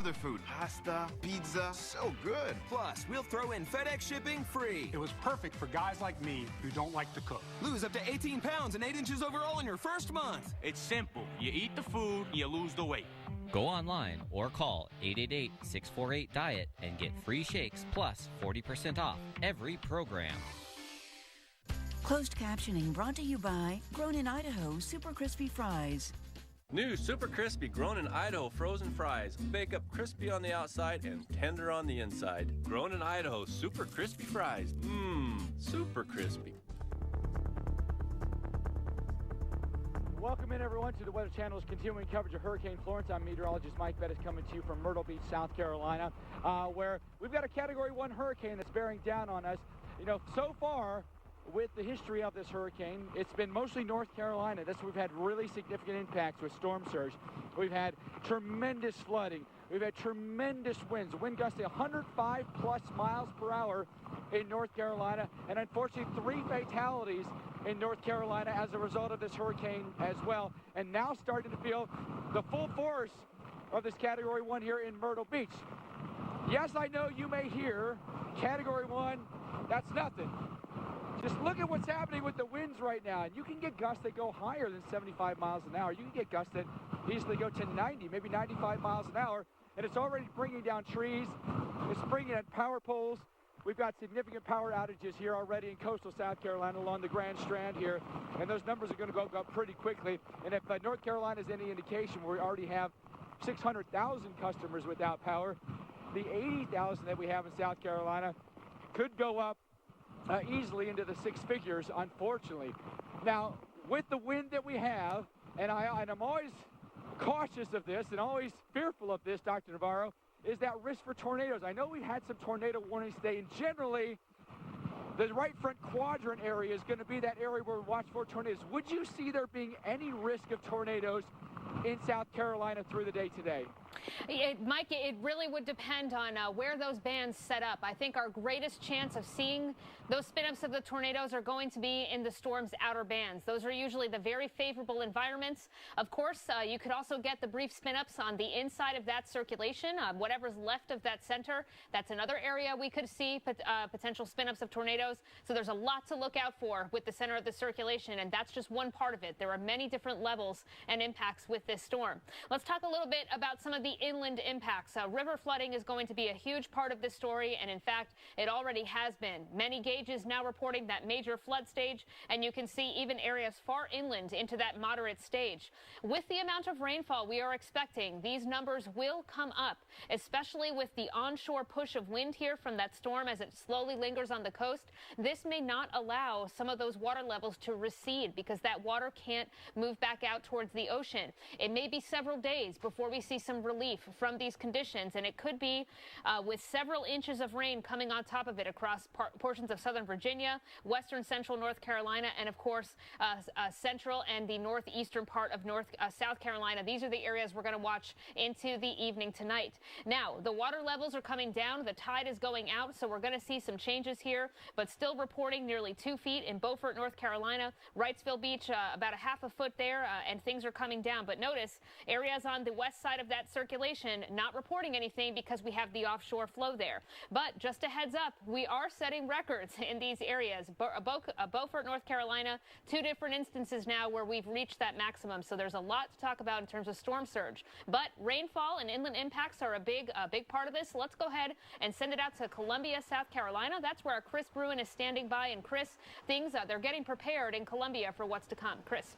love their food. Pasta, pizza, so good. Plus, we'll throw in FedEx shipping free. It was perfect for guys like me who don't like to cook. Lose up to 18 pounds and 8 inches overall in your first month. It's simple. You eat the food, you lose the weight. Go online or call 888-648-DIET and get free shakes plus 40% off every program. Closed captioning brought to you by Grown in Idaho Super Crispy Fries. New Super Crispy Grown in Idaho frozen fries. Bake up crispy on the outside and tender on the inside. Grown in Idaho Super Crispy Fries. Mmm, super crispy. Welcome in, everyone, to the Weather Channel's continuing coverage of Hurricane Florence. I'm meteorologist Mike Bettis coming to you from Myrtle Beach, South Carolina, where we've got a Category 1 hurricane that's bearing down on us. You know, so far, with the history of this hurricane, it's been mostly North Carolina. That's where we've had really significant impacts with storm surge. We've had tremendous flooding. We've had tremendous winds. Wind gusts to 105-plus miles per hour in North Carolina, and unfortunately 3 fatalities in North Carolina as a result of this hurricane as well. And now starting to feel the full force of this Category 1 here in Myrtle Beach. Yes, I know you may hear Category 1, that's nothing. Just look at what's happening with the winds right now. And you can get gusts that go higher than 75 miles an hour. You can get gusts that easily go to 90, maybe 95 miles an hour. And it's already bringing down trees. It's bringing in power poles. We've got significant power outages here already in coastal South Carolina along the Grand Strand here. And those numbers are going to go up pretty quickly. And if North Carolina is any indication, we already have 600,000 customers without power. The 80,000 that we have in South Carolina could go up easily into the 6 figures, unfortunately. Now, with the wind that we have, and I'm always cautious of this and always fearful of this, Dr. Navarro, is that risk for tornadoes. I know we've had some tornado warnings today, and generally, the right front quadrant area is going to be that area where we watch for tornadoes. Would you see there being any risk of tornadoes in South Carolina through the day today? Mike, it really would depend on where those bands set up. I think our greatest chance of seeing those spin-ups of the tornadoes are going to be in the storm's outer bands. Those are usually the very favorable environments. Of course, you could also get the brief spin-ups on the inside of that circulation, whatever's left of that center. That's another area we could see potential spin-ups of tornadoes. So there's a lot to look out for with the center of the circulation, and that's just one part of it. There are many different levels and impacts with this storm. Let's talk a little bit about some of the inland impacts. River flooding is going to be a huge part of this story, and in fact, it already has been. Many gauges now reporting that major flood stage, and you can see even areas far inland into that moderate stage. With the amount of rainfall we are expecting, these numbers will come up, especially with the onshore push of wind here from that storm as it slowly lingers on the coast. This may not allow some of those water levels to recede because that water can't move back out towards the ocean. It may be several days before we see some relief from these conditions, and it could be with several inches of rain coming on top of it across portions of southern Virginia, western central North Carolina, and of course central and the northeastern part of South Carolina. These are the areas we're going to watch into the evening tonight. Now, the water levels are coming down. The tide is going out, so we're going to see some changes here, but still reporting nearly 2 feet in Beaufort, North Carolina. Wrightsville Beach, about a half a foot there, and things are coming down. But notice areas on the west side of that circulation not reporting anything because we have the offshore flow there. But just a heads up, we are setting records in these areas. Beaufort, North Carolina, 2 different instances now where we've reached that maximum. So there's a lot to talk about in terms of storm surge. But rainfall and inland impacts are a big part of this. Let's go ahead and send it out to Columbia, South Carolina. That's where our Chris Bruin is standing by. And Chris, they're getting prepared in Columbia for what's to come. Chris.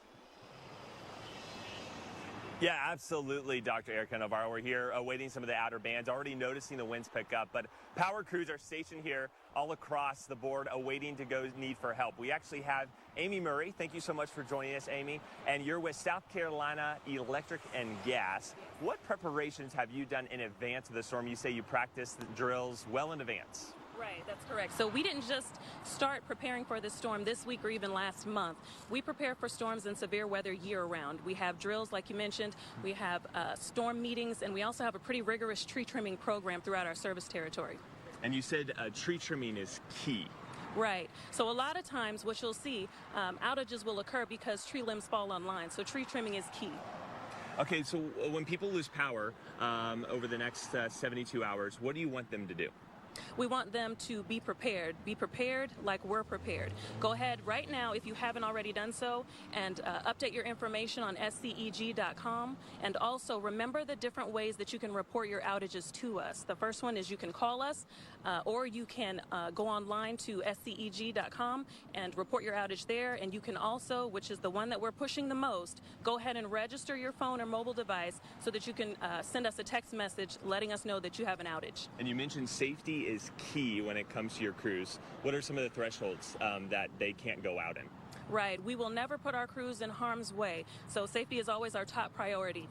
Yeah, absolutely, Dr. Erica Navarro. We're here awaiting some of the outer bands, already noticing the winds pick up, but power crews are stationed here all across the board awaiting to go need for help. We actually have Amy Murray. Thank you so much for joining us, Amy. And you're with South Carolina Electric and Gas. What preparations have you done in advance of the storm? You say you practiced the drills well in advance. Right, that's correct. So we didn't just start preparing for this storm this week or even last month. We prepare for storms and severe weather year-round. We have drills, like you mentioned. We have storm meetings, and we also have a pretty rigorous tree trimming program throughout our service territory. And you said tree trimming is key. Right. So a lot of times what you'll see, outages will occur because tree limbs fall online. So tree trimming is key. Okay, so when people lose power over the next 72 hours, what do you want them to do? We want them to be prepared. Be prepared like we're prepared. Go ahead right now, if you haven't already done so, and update your information on sceg.com. And also remember the different ways that you can report your outages to us. The first one is you can call us, or you can go online to sceg.com and report your outage there. And you can also, which is the one that we're pushing the most, go ahead and register your phone or mobile device so that you can send us a text message letting us know that you have an outage. And you mentioned safety is key when it comes to your crews. What are some of the thresholds that they can't go out in? Right. We will never put our crews in harm's way. So safety is always our top priority.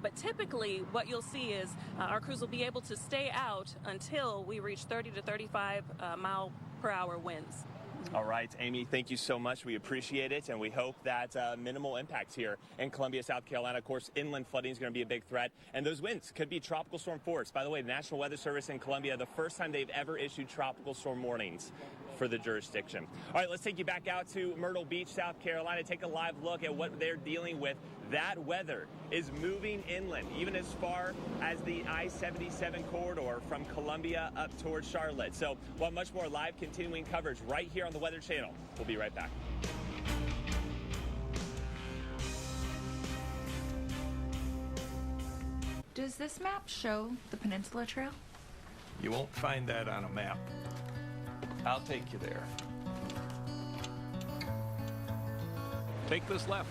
But typically what you'll see is our crews will be able to stay out until we reach 30 to 35 mile per hour winds. All right, Amy, thank you so much. We appreciate it, and we hope that minimal impacts here in Columbia, South Carolina. Of course, inland flooding is going to be a big threat, and those winds could be tropical storm force. By the way, the National Weather Service in Columbia, the first time they've ever issued tropical storm warnings for the jurisdiction. All right, let's take you back out to Myrtle Beach, South Carolina. Take a live look at what they're dealing with. That weather is moving inland, even as far as the I-77 corridor from Columbia up towards Charlotte. So we'll have much more live continuing coverage right here on the Weather Channel. We'll be right back. Does this map show the Peninsula Trail? You won't find that on a map. I'll take you there. Take this left.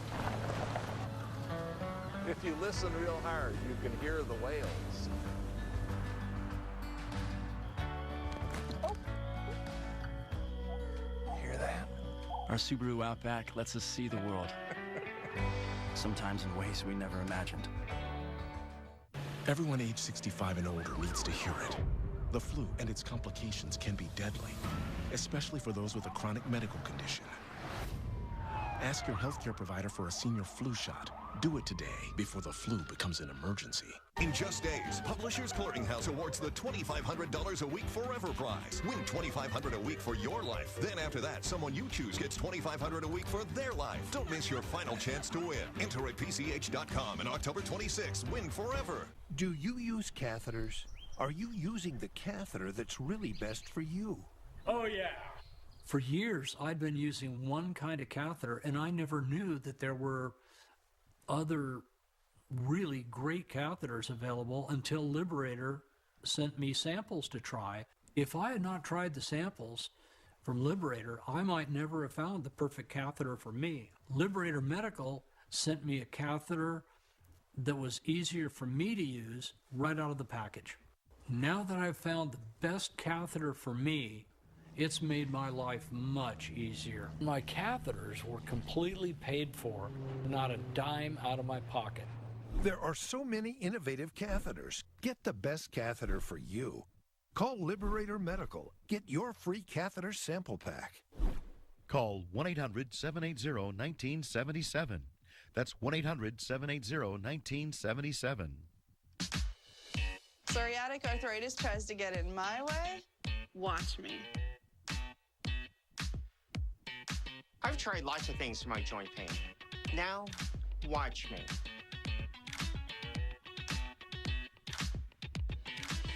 If you listen real hard, you can hear the whales. Hear that? Our Subaru Outback lets us see the world. Sometimes in ways we never imagined. Everyone age 65 and older needs to hear it. The flu and its complications can be deadly, especially for those with a chronic medical condition. Ask your healthcare provider for a senior flu shot. Do it today before the flu becomes an emergency. In just days, Publishers Clearinghouse awards the $2,500 a week Forever Prize. Win $2,500 a week for your life. Then after that, someone you choose gets $2,500 a week for their life. Don't miss your final chance to win. Enter at PCH.com and October 26th. Win forever. Do you use catheters? Are you using the catheter that's really best for you? Oh, yeah. For years, I'd been using one kind of catheter, and I never knew that there were other really great catheters available until Liberator sent me samples to try. If I had not tried the samples from Liberator, I might never have found the perfect catheter for me. Liberator Medical sent me a catheter that was easier for me to use right out of the package. Now that I've found the best catheter for me, it's made my life much easier. My catheters were completely paid for, not a dime out of my pocket. There are so many innovative catheters. Get the best catheter for you. Call Liberator Medical. Get your free catheter sample pack. Call 1-800-780-1977. That's 1-800-780-1977. Psoriatic arthritis tries to get in my way? Watch me. I've tried lots of things for my joint pain. Now, watch me.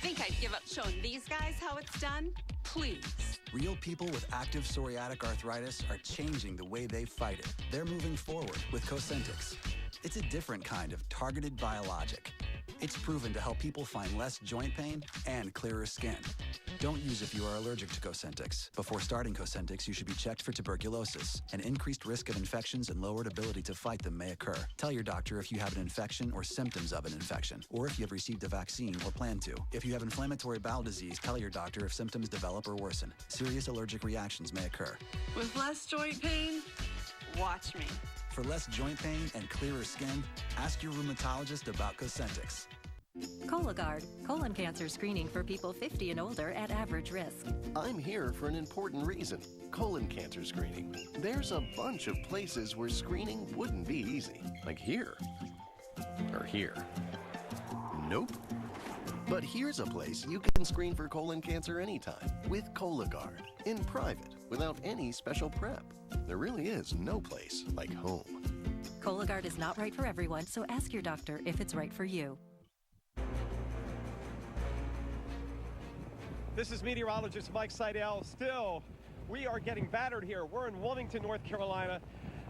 Think I'd give up showing these guys how it's done? Please. Real people with active psoriatic arthritis are changing the way they fight it. They're moving forward with Cosentyx. It's a different kind of targeted biologic. It's proven to help people find less joint pain and clearer skin. Don't use if you are allergic to Cosentyx. Before starting Cosentyx, you should be checked for tuberculosis. An increased risk of infections and lowered ability to fight them may occur. Tell your doctor if you have an infection or symptoms of an infection, or if you have received a vaccine or plan to. If you have inflammatory bowel disease, tell your doctor if symptoms develop or worsen. Serious allergic reactions may occur. With less joint pain, watch me. For less joint pain and clearer skin, ask your rheumatologist about Cosentyx. Cologuard, colon cancer screening for people 50 and older at average risk. I'm here for an important reason, colon cancer screening. There's a bunch of places where screening wouldn't be easy, like here, or here. Nope. But here's a place you can screen for colon cancer anytime with Cologuard, in private, without any special prep. There really is no place like home. Cologuard is not right for everyone, so ask your doctor if it's right for you. This is meteorologist Mike Seidel. Still, we are getting battered here. We're in Wilmington, North Carolina,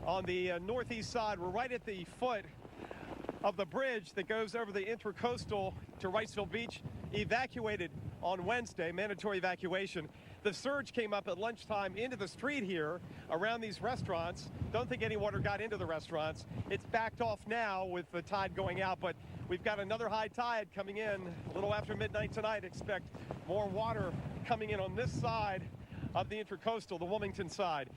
on the northeast side. We're right at the foot of the bridge that goes over the Intracoastal to Wrightsville Beach, evacuated on Wednesday, mandatory evacuation. The surge came up at lunchtime into the street here around these restaurants. Don't think any water got into the restaurants. It's backed off now with the tide going out, but we've got another high tide coming in a little after midnight tonight. Expect more water coming in on this side of the Intracoastal, the Wilmington side.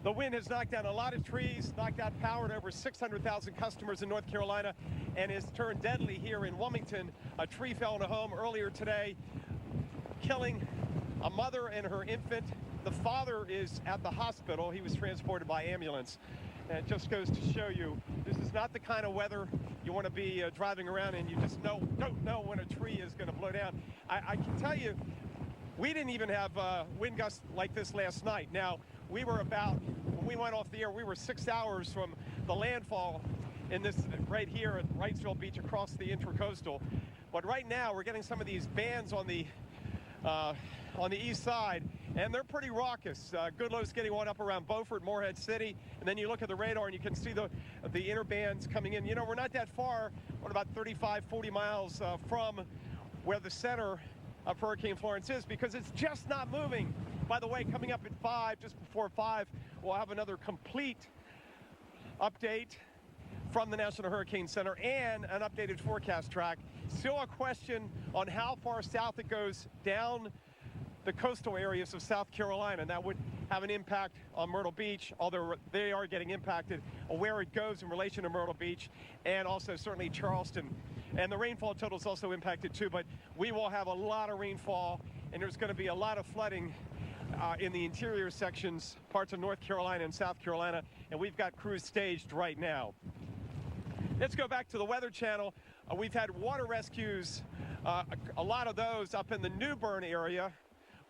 The wind has knocked down a lot of trees, knocked out power to over 600,000 customers in North Carolina, and has turned deadly here in Wilmington. A tree fell in a home earlier today, killing a mother and her infant. The father is at the hospital. He was transported by ambulance. And it just goes to show you, this is not the kind of weather you want to be driving around in. You just don't know when a tree is going to blow down. I can tell you, we didn't even have wind gusts like this last night. Now, we were when we went off the air, we were 6 hours from the landfall in this right here at Wrightsville Beach across the Intracoastal. But right now, we're getting some of these bands on the east side, and they're pretty raucous. Goodloe's getting one up around Beaufort, Morehead City, and then you look at the radar and you can see the inner bands coming in. You know, we're not that far, about 35, 40 miles from where the center of Hurricane Florence is, because it's just not moving. By the way, coming up at 5, just before 5, we'll have another complete update from the National Hurricane Center and an updated forecast track. Still a question on how far south it goes down the coastal areas of South Carolina, and that would have an impact on Myrtle Beach, although they are getting impacted, where it goes in relation to Myrtle Beach, and also certainly Charleston. And the rainfall total is also impacted too, but we will have a lot of rainfall, and there's going to be a lot of flooding in the interior sections, parts of North Carolina and South Carolina, and we've got crews staged right now. Let's go back to the Weather Channel. We've had water rescues, a lot of those up in the New Bern area,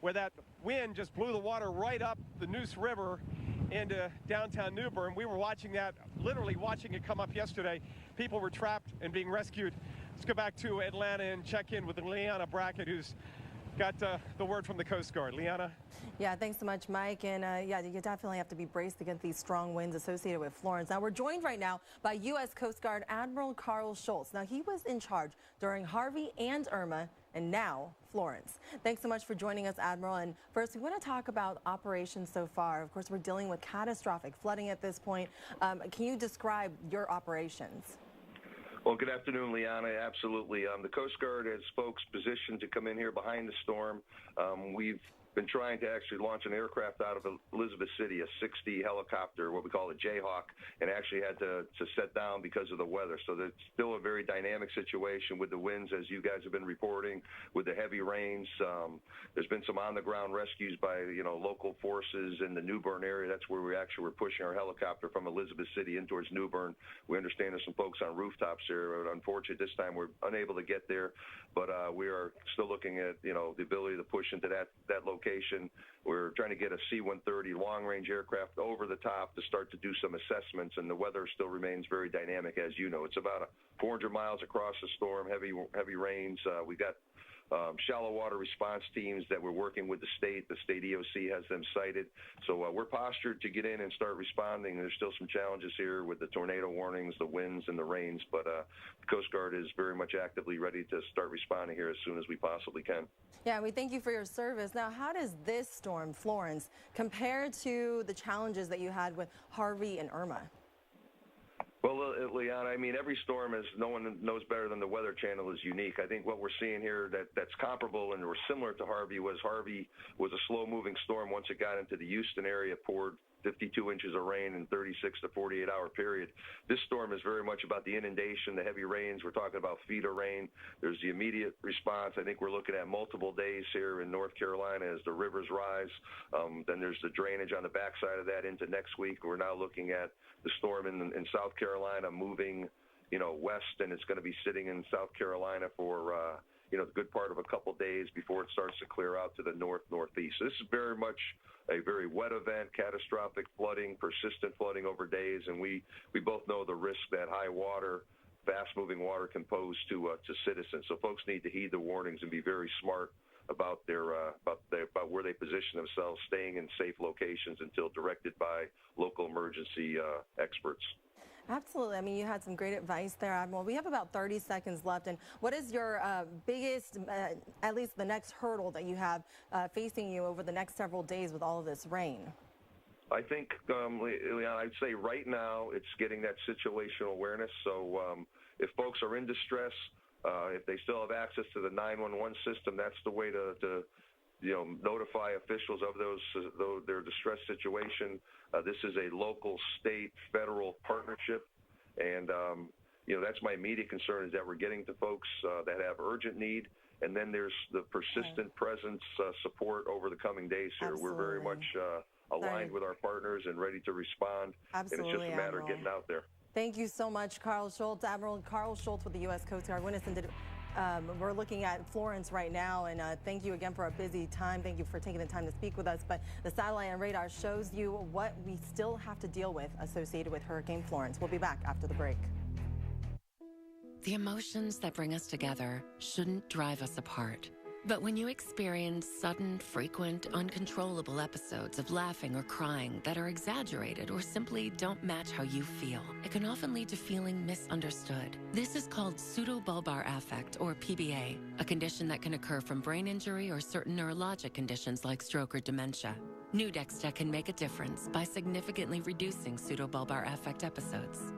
where that wind just blew the water right up the Neuse River into downtown New Bern. We were watching that, literally watching it come up yesterday. People were trapped and being rescued. Let's go back to Atlanta and check in with Leanna Brackett, who's got the word from the Coast Guard. Leanna? Yeah, thanks so much, Mike. And yeah, you definitely have to be braced against these strong winds associated with Florence. Now, we're joined right now by U.S. Coast Guard Admiral Carl Schultz. Now, he was in charge during Harvey and Irma, and now Florence. Thanks so much for joining us, Admiral. And first, we want to talk about operations so far. Of course, we're dealing with catastrophic flooding at this point. Can you describe your operations? Well, good afternoon, Liana. Absolutely. The Coast Guard has folks positioned to come in here behind the storm. We've been trying to actually launch an aircraft out of Elizabeth City, a 60 helicopter, what we call a Jayhawk, and actually had to set down because of the weather. So it's still a very dynamic situation with the winds, as you guys have been reporting, with the heavy rains. There's been some on-the-ground rescues by, local forces in the New Bern area. That's where we actually were pushing our helicopter from Elizabeth City in towards New Bern. We understand there's some folks on rooftops there. Unfortunately, this time we're unable to get there, but we are still looking at, the ability to push into that location. We're trying to get a C-130 long-range aircraft over the top to start to do some assessments, and the weather still remains very dynamic, as you know. It's about 400 miles across the storm, heavy rains. We got shallow water response teams that we're working with the state. The state EOC has them cited. So we're postured to get in and start responding. There's still some challenges here with the tornado warnings, the winds, and the rains, but the Coast Guard is very much actively ready to start responding here as soon as we possibly can. Yeah, we thank you for your service. Now, how does this storm, Florence, compare to the challenges that you had with Harvey and Irma? Well, Liana, every storm, as no one knows better than the Weather Channel, is unique. I think what we're seeing here that's comparable and similar to Harvey was a slow-moving storm. Once it got into the Houston area, poured 52 inches of rain in 36 to 48-hour period. This storm is very much about the inundation, the heavy rains. We're talking about feet of rain. There's the immediate response. I think we're looking at multiple days here in North Carolina as the rivers rise. Then there's the drainage on the backside of that into next week. We're now looking at the storm in South Carolina moving, west, and it's going to be sitting in South Carolina for the good part of a couple days before it starts to clear out to the northeast. This is very much a very wet event, catastrophic flooding, persistent flooding over days, and we both know the risk that high water, fast-moving water can pose to citizens. So folks need to heed the warnings and be very smart about about where they position themselves, staying in safe locations until directed by local emergency experts. Absolutely. I mean, you had some great advice there, Admiral. We have about 30 seconds left. And what is your biggest, at least the next hurdle that you have facing you over the next several days with all of this rain? I think, Leon, I'd say right now it's getting that situational awareness. So if folks are in distress, if they still have access to the 911 system, that's the way to notify officials of their distress situation. This is a local, state, federal partnership, and that's my immediate concern, is that we're getting to folks that have urgent need, and then there's the persistent presence support over the coming days here. Absolutely. We're very much aligned with our partners and ready to respond. Absolutely, and it's just a matter Admiral. of getting out there. Thank you so much, Carl Schultz. Admiral Carl Schultz with the U.S. Coast Guard. We're looking at Florence right now, and thank you again for a busy time. Thank you for taking the time to speak with us. But the satellite and radar shows you what we still have to deal with associated with Hurricane Florence. We'll be back after the break. The emotions that bring us together shouldn't drive us apart. But when you experience sudden, frequent, uncontrollable episodes of laughing or crying that are exaggerated or simply don't match how you feel, it can often lead to feeling misunderstood. This is called pseudobulbar affect, or PBA, a condition that can occur from brain injury or certain neurologic conditions like stroke or dementia. New Dexta can make a difference by significantly reducing pseudobulbar affect episodes.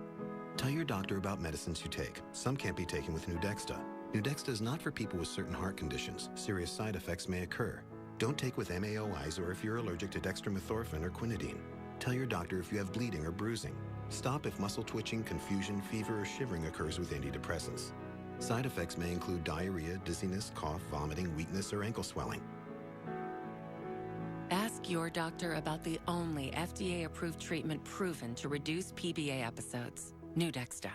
Tell your doctor about medicines you take. Some can't be taken with New Dexta. New Dexta is not for people with certain heart conditions. Serious side effects may occur. Don't take with MAOIs or if you're allergic to dextromethorphan or quinidine. Tell your doctor if you have bleeding or bruising. Stop if muscle twitching, confusion, fever, or shivering occurs with antidepressants. Side effects may include diarrhea, dizziness, cough, vomiting, weakness, or ankle swelling. Ask your doctor about the only FDA-approved treatment proven to reduce PBA episodes. New Dexta.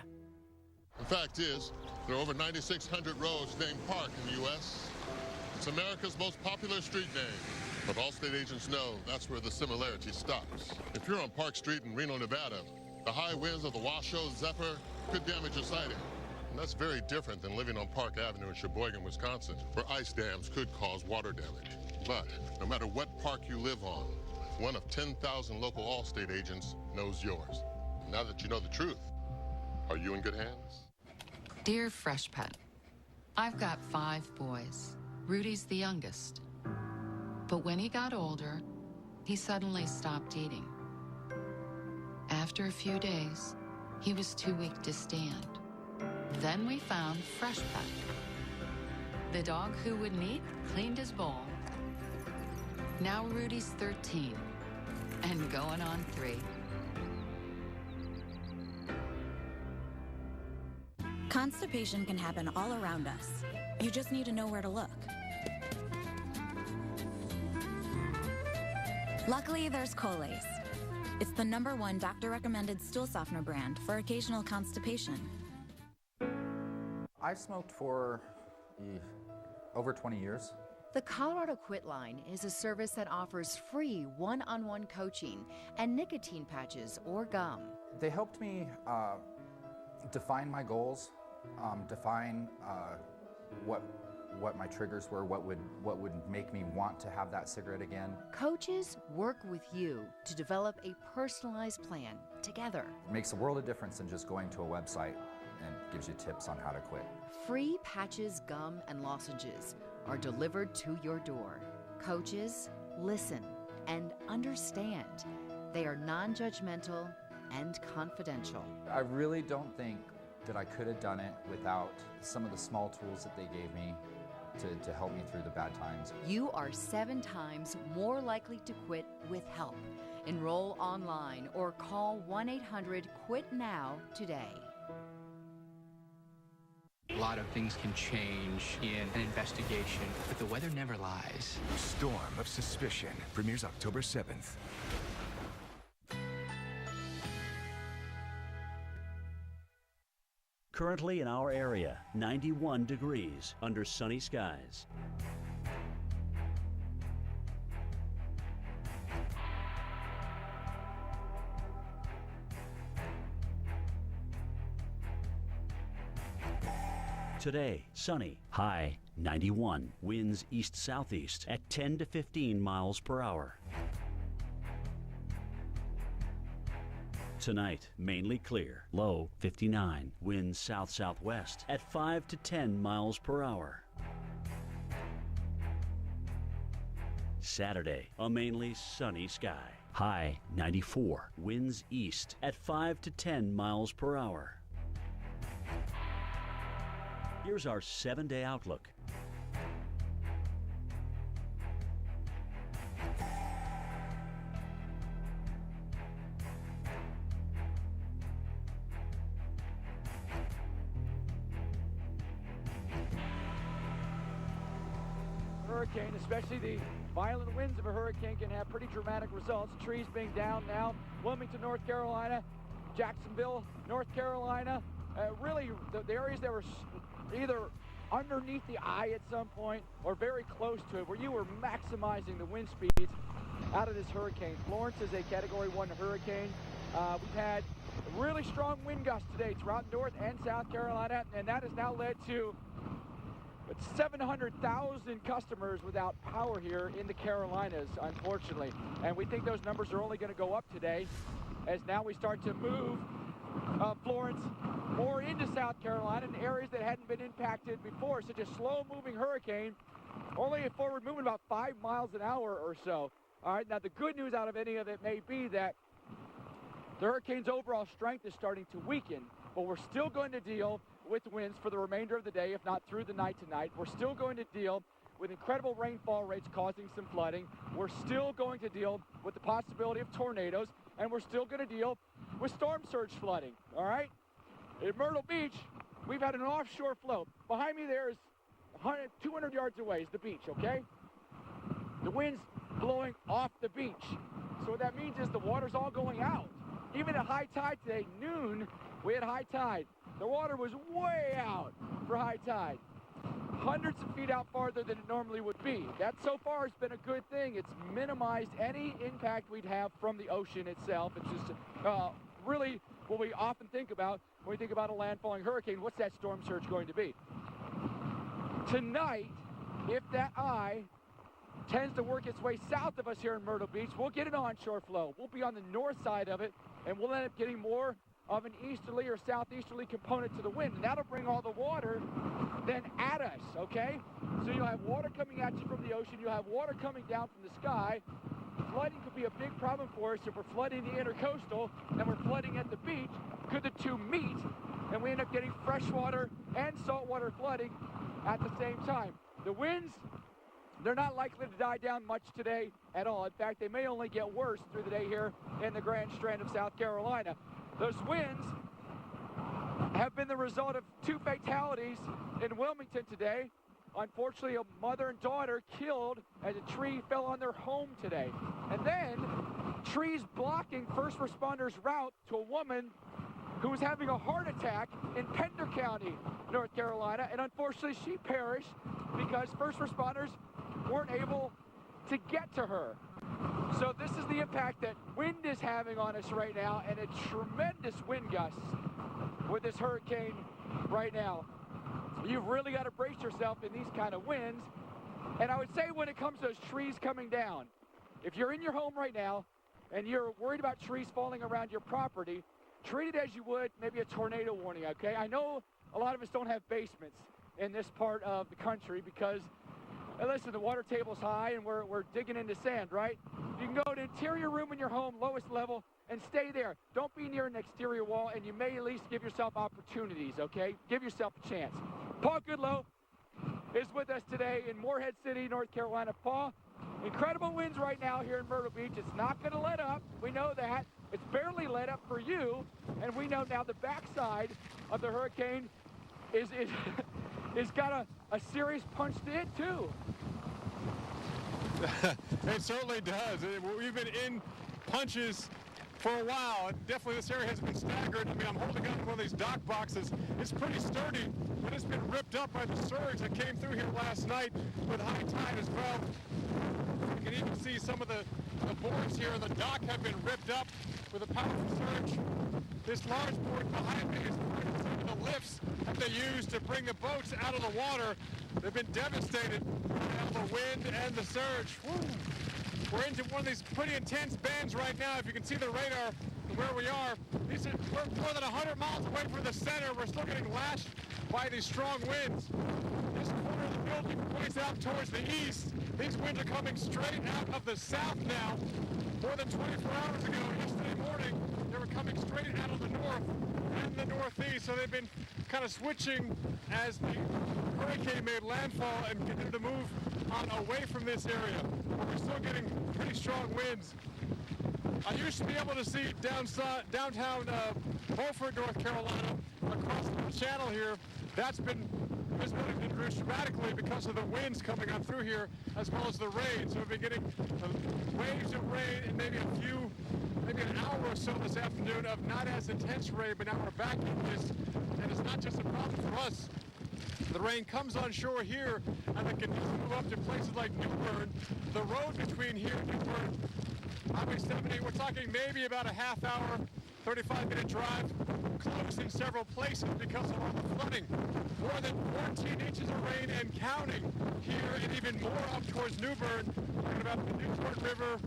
The fact is, there are over 9,600 roads named Park in the U.S. It's America's most popular street name, but all state agents know that's where the similarity stops. If you're on Park Street in Reno, Nevada, the high winds of the Washoe Zephyr could damage your sighting. And that's very different than living on Park Avenue in Sheboygan, Wisconsin, where ice dams could cause water damage. But no matter what park you live on, one of 10,000 local Allstate agents knows yours. Now that you know the truth, are you in good hands? Dear Fresh Pet, I've got 5 boys. Rudy's the youngest. But when he got older, he suddenly stopped eating. After a few days, he was too weak to stand. Then we found Fresh Pet. The dog who wouldn't eat cleaned his bowl. Now Rudy's 13 and going on 3. Constipation can happen all around us. You just need to know where to look. Luckily, there's Colace. It's the #1 doctor-recommended stool softener brand for occasional constipation. I've smoked for over 20 years. The Colorado Quit Line is a service that offers free one-on-one coaching and nicotine patches or gum. They helped me define my goals, define what my triggers were, what would make me want to have that cigarette again. Coaches work with you to develop a personalized plan together. It makes a world of difference than just going to a website and gives you tips on how to quit. Free patches, gum, and lozenges are delivered to your door. Coaches listen and understand. They are non-judgmental and confidential. I really don't think that I could have done it without some of the small tools that they gave me to help me through the bad times. You are 7 times more likely to quit with help. Enroll online or call 1-800-QUIT-NOW today. A lot of things can change in an investigation, but the weather never lies. Storm of Suspicion premieres October 7th. Currently in our area, 91 degrees under sunny skies. Today, sunny, high 91, winds east-southeast at 10 to 15 miles per hour. Tonight, mainly clear, low 59, winds south-southwest at 5 to 10 miles per hour. Saturday, a mainly sunny sky, high 94, winds east at 5 to 10 miles per hour. Here's our 7-day outlook. Hurricane, especially the violent winds of a hurricane, can have pretty dramatic results. Trees being down now. Wilmington, North Carolina, Jacksonville, North Carolina. Really, the areas that were either underneath the eye at some point or very close to it, where you were maximizing the wind speeds out of this hurricane. Florence is a Category 1 hurricane. We've had really strong wind gusts today throughout North and South Carolina, and that has now led to 700,000 customers without power here in the Carolinas, unfortunately. And we think those numbers are only going to go up today as now we start to move Florence more into South Carolina in areas that hadn't been impacted before. Such a slow-moving hurricane, only a forward movement about 5 miles an hour or so. All right, now the good news out of any of it may be that the hurricane's overall strength is starting to weaken, but we're still going to deal with winds for the remainder of the day, if not through the night tonight. We're still going to deal with incredible rainfall rates causing some flooding. We're still going to deal with the possibility of tornadoes, and we're still going to deal with storm surge flooding, all right? At Myrtle Beach, we've had an offshore flow. Behind me there is 200 yards away is the beach, okay? The wind's blowing off the beach. So what that means is the water's all going out. Even at high tide today, noon, we had high tide. The water was way out for high tide. Hundreds of feet out farther than it normally would be. That so far has been a good thing. It's minimized any impact we'd have from the ocean itself. It's just really what we often think about when we think about a landfalling hurricane. What's that storm surge going to be? Tonight, if that eye tends to work its way south of us here in Myrtle Beach, we'll get an onshore flow. We'll be on the north side of it, and we'll end up getting more of an easterly or southeasterly component to the wind. And that'll bring all the water then at us, okay? So you'll have water coming at you from the ocean. You'll have water coming down from the sky. Flooding could be a big problem for us if we're flooding the intercoastal and we're flooding at the beach. Could the two meet and we end up getting freshwater and saltwater flooding at the same time? The winds, they're not likely to die down much today at all. In fact, they may only get worse through the day here in the Grand Strand of South Carolina. Those winds have been the result of 2 fatalities in Wilmington today. Unfortunately, a mother and daughter killed as a tree fell on their home today. And then trees blocking first responders' route to a woman who was having a heart attack in Pender County, North Carolina. And unfortunately, she perished because first responders weren't able to get to her. So this is the impact that wind is having on us right now, and a tremendous wind gusts with this hurricane right now. You've really got to brace yourself in these kind of winds. And I would say when it comes to those trees coming down, if you're in your home right now and you're worried about trees falling around your property, treat it as you would maybe a tornado warning, okay? I know a lot of us don't have basements in this part of the country because, listen, the water table's high and we're digging into sand, right? You can go to an interior room in your home, lowest level, and stay there. Don't be near an exterior wall, and you may at least give yourself opportunities, okay? Give yourself a chance. Paul Goodlow is with us today in Morehead City, North Carolina. Paul, incredible winds right now here in Myrtle Beach. It's not going to let up. We know that. It's barely let up for you, and we know now the backside of the hurricane is got a serious punch to it, too. It certainly does. We've been in punches for a while. Definitely this area has been staggered. I mean, I'm holding up one of these dock boxes. It's pretty sturdy, but it's been ripped up by the surge that came through here last night with high tide as well. You can even see some of the boards here in the dock have been ripped up with a powerful surge. This large board behind me is part of some of the lifts that they use to bring the boats out of the water. They've been devastated by the wind and the surge. Woo. We're into one of these pretty intense bends right now. If you can see the radar where we are, we're more than 100 miles away from the center. We're still getting lashed by these strong winds. This corner of the building points out towards the east. These winds are coming straight out of the south now. More than 24 hours ago, yesterday morning, they were coming straight out of the north and the northeast. So they've been kind of switching as the hurricane made landfall and continued to move on away from this area. But we're still getting pretty strong winds. I used to be able to see downtown Beaufort, North Carolina, across the channel here. That's been reduced dramatically because of the winds coming on through here, as well as the rain. So we've been getting waves of rain and maybe an hour or so this afternoon of not as intense rain, but now we're back in this, and it's not just a problem for us. The rain comes on shore here, and it can move up to places like New Bern. The road between here and New Bern, Highway 70, we're talking maybe about a half hour, 35-minute drive, closed in several places because of all the flooding. More than 14 inches of rain and counting here, and even more up towards New Bern. Talking about the Newport River,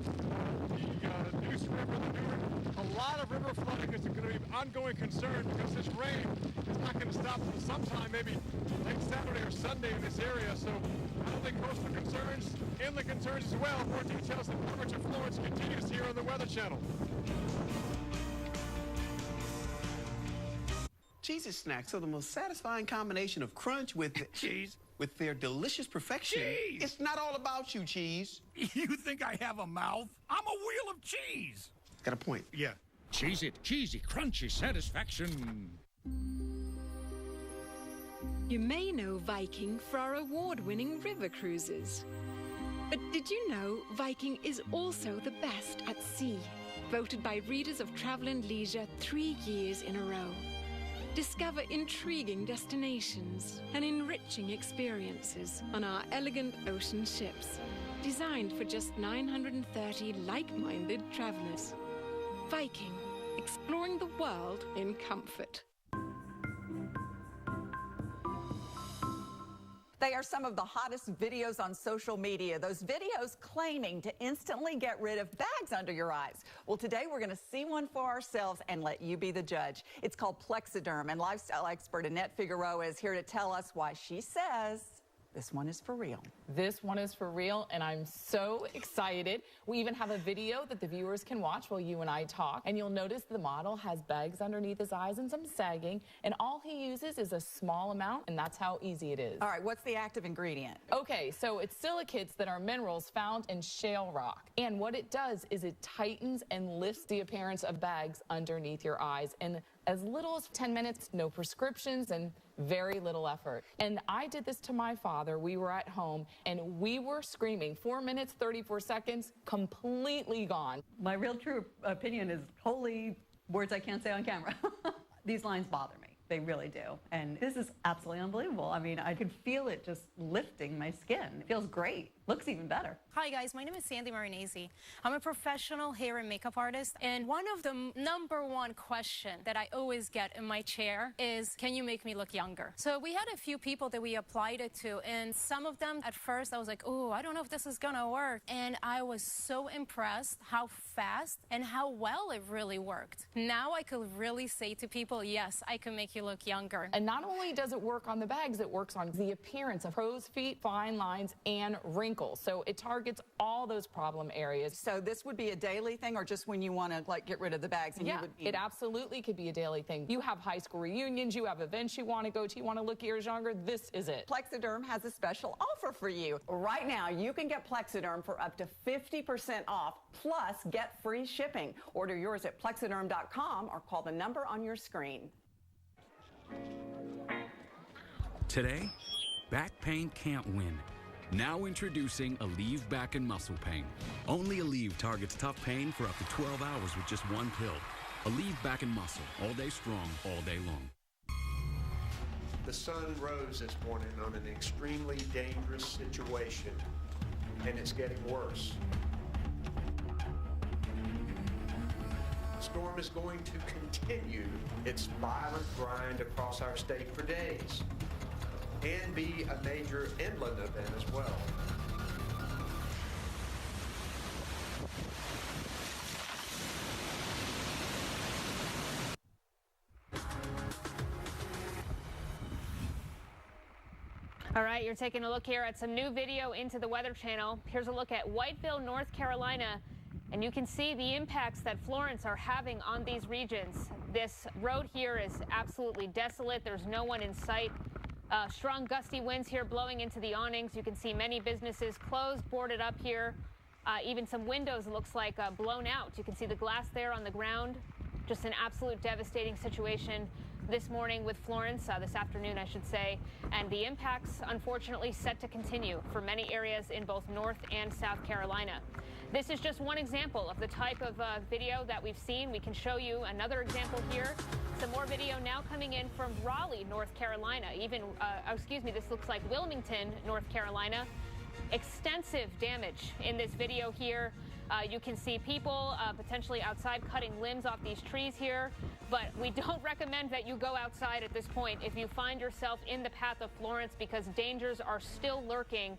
the Neuse River, the Newbern. A lot of river flooding is going to be an ongoing concern because this rain is not going to stop until sometime, maybe late Saturday or Sunday in this area. So I don't think coastal concerns, inland concerns as well. More details on Hurricane Florence continues here on the Weather Channel. Cheez-It snacks are the most satisfying combination of crunch with cheese, with their delicious perfection. Cheese! It's not all about you, Cheese. You think I have a mouth? I'm a wheel of cheese. Got a point. Yeah. Cheez-It, cheesy, crunchy satisfaction. You may know Viking for our award-winning river cruises. But did you know Viking is also the best at sea? Voted by readers of Travel and Leisure 3 years in a row. Discover intriguing destinations and enriching experiences on our elegant ocean ships, designed for just 930 like-minded travelers. Viking, exploring the world in comfort. They are some of the hottest videos on social media. Those videos claiming to instantly get rid of bags under your eyes. Well, today we're going to see one for ourselves and let you be the judge. It's called Plexiderm, and lifestyle expert Annette Figueroa is here to tell us why she says this one is for real. This one is for real, and I'm so excited. We even have a video that the viewers can watch while you and I talk. And you'll notice the model has bags underneath his eyes and some sagging, and all he uses is a small amount, and that's how easy it is. All right, what's the active ingredient? Okay, so it's silicates that are minerals found in shale rock. And what it does is it tightens and lifts the appearance of bags underneath your eyes. And as little as 10 minutes, no prescriptions, and very little effort. And I did this to my father. We were at home, and we were screaming. 4 minutes, 34 seconds, completely gone. My real true opinion is holy words I can't say on camera. These lines bother me. They really do. And this is absolutely unbelievable. I mean, I could feel it just lifting my skin. It feels great. Looks even better. Hi guys, my name is Sandy Marinese. I'm a professional hair and makeup artist, and one of the #1 question that I always get in my chair is, can you make me look younger? So we had a few people that we applied it to, and some of them at first I was like, oh, I don't know if this is gonna work. And I was so impressed how fast and how well it really worked. Now I could really say to people, yes, I can make you look younger. And not only does it work on the bags, it works on the appearance of crow's feet, fine lines, and wrinkles. So it targets all those problem areas. So this would be a daily thing, or just when you want to like get rid of the bags? And yeah, you would be... it absolutely could be a daily thing. You have high school reunions, you have events you want to go to, you want to look years younger, this is it. Plexiderm has a special offer for you. Right now, you can get Plexiderm for up to 50% off, plus get free shipping. Order yours at plexiderm.com or call the number on your screen. Today, back pain can't win. Now introducing Aleve Back and Muscle Pain. Only Aleve targets tough pain for up to 12 hours with just one pill. Aleve Back and Muscle, all day strong, all day long. The sun rose this morning on an extremely dangerous situation, and it's getting worse. The storm is going to continue its violent grind across our state for days and be a major inland event as well. All right, you're taking a look here at some new video into the Weather Channel. Here's a look at Whiteville, North Carolina, and you can see the impacts that Florence are having on these regions. This road here is absolutely desolate. There's no one in sight. Strong gusty winds here blowing into the awnings. You can see many businesses closed, boarded up here. Even some windows looks like blown out. You can see the glass there on the ground. Just an absolute devastating situation this morning with Florence, this afternoon, I should say, and the impacts, unfortunately, set to continue for many areas in both North and South Carolina. This is just one example of the type of video that we've seen. We can show you another example here. Some more video now coming in from Raleigh, North Carolina. This looks like Wilmington, North Carolina. Extensive damage in this video here. You can see people potentially outside cutting limbs off these trees here, but we don't recommend that you go outside at this point if you find yourself in the path of Florence, because dangers are still lurking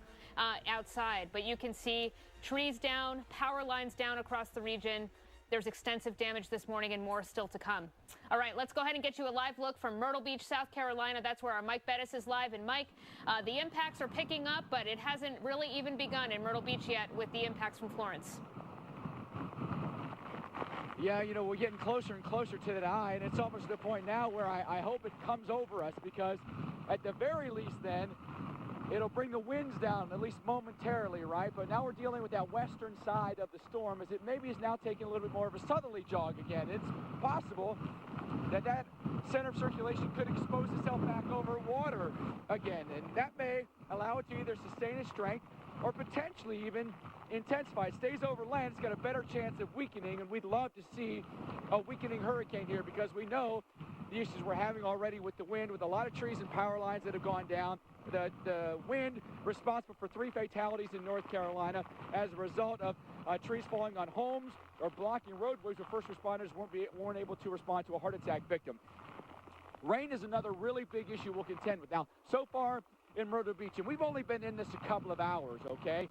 outside. But you can see trees down, power lines down across the region. There's extensive damage this morning and more still to come. All right, let's go ahead and get you a live look from Myrtle Beach, South Carolina. That's where our Mike Bettis is live. And Mike, the impacts are picking up, but it hasn't really even begun in Myrtle Beach yet with the impacts from Florence. Yeah, you know, we're getting closer and closer to that eye, and it's almost to the point now where I hope it comes over us, because at the very least then, it'll bring the winds down, at least momentarily, right? But now we're dealing with that western side of the storm, as it maybe is now taking a little bit more of a southerly jog again. It's possible that that center of circulation could expose itself back over water again, and that may allow it to either sustain its strength or potentially even intensify. It stays over land, it's got a better chance of weakening, and we'd love to see a weakening hurricane here, because we know the issues we're having already with the wind, with a lot of trees and power lines that have gone down. The wind responsible for 3 fatalities in North Carolina as a result of trees falling on homes or blocking roadways where first responders weren't able to respond to a heart attack victim. Rain is another really big issue we'll contend with. Now, so far in Myrtle Beach, and we've only been in this a couple of hours, okay?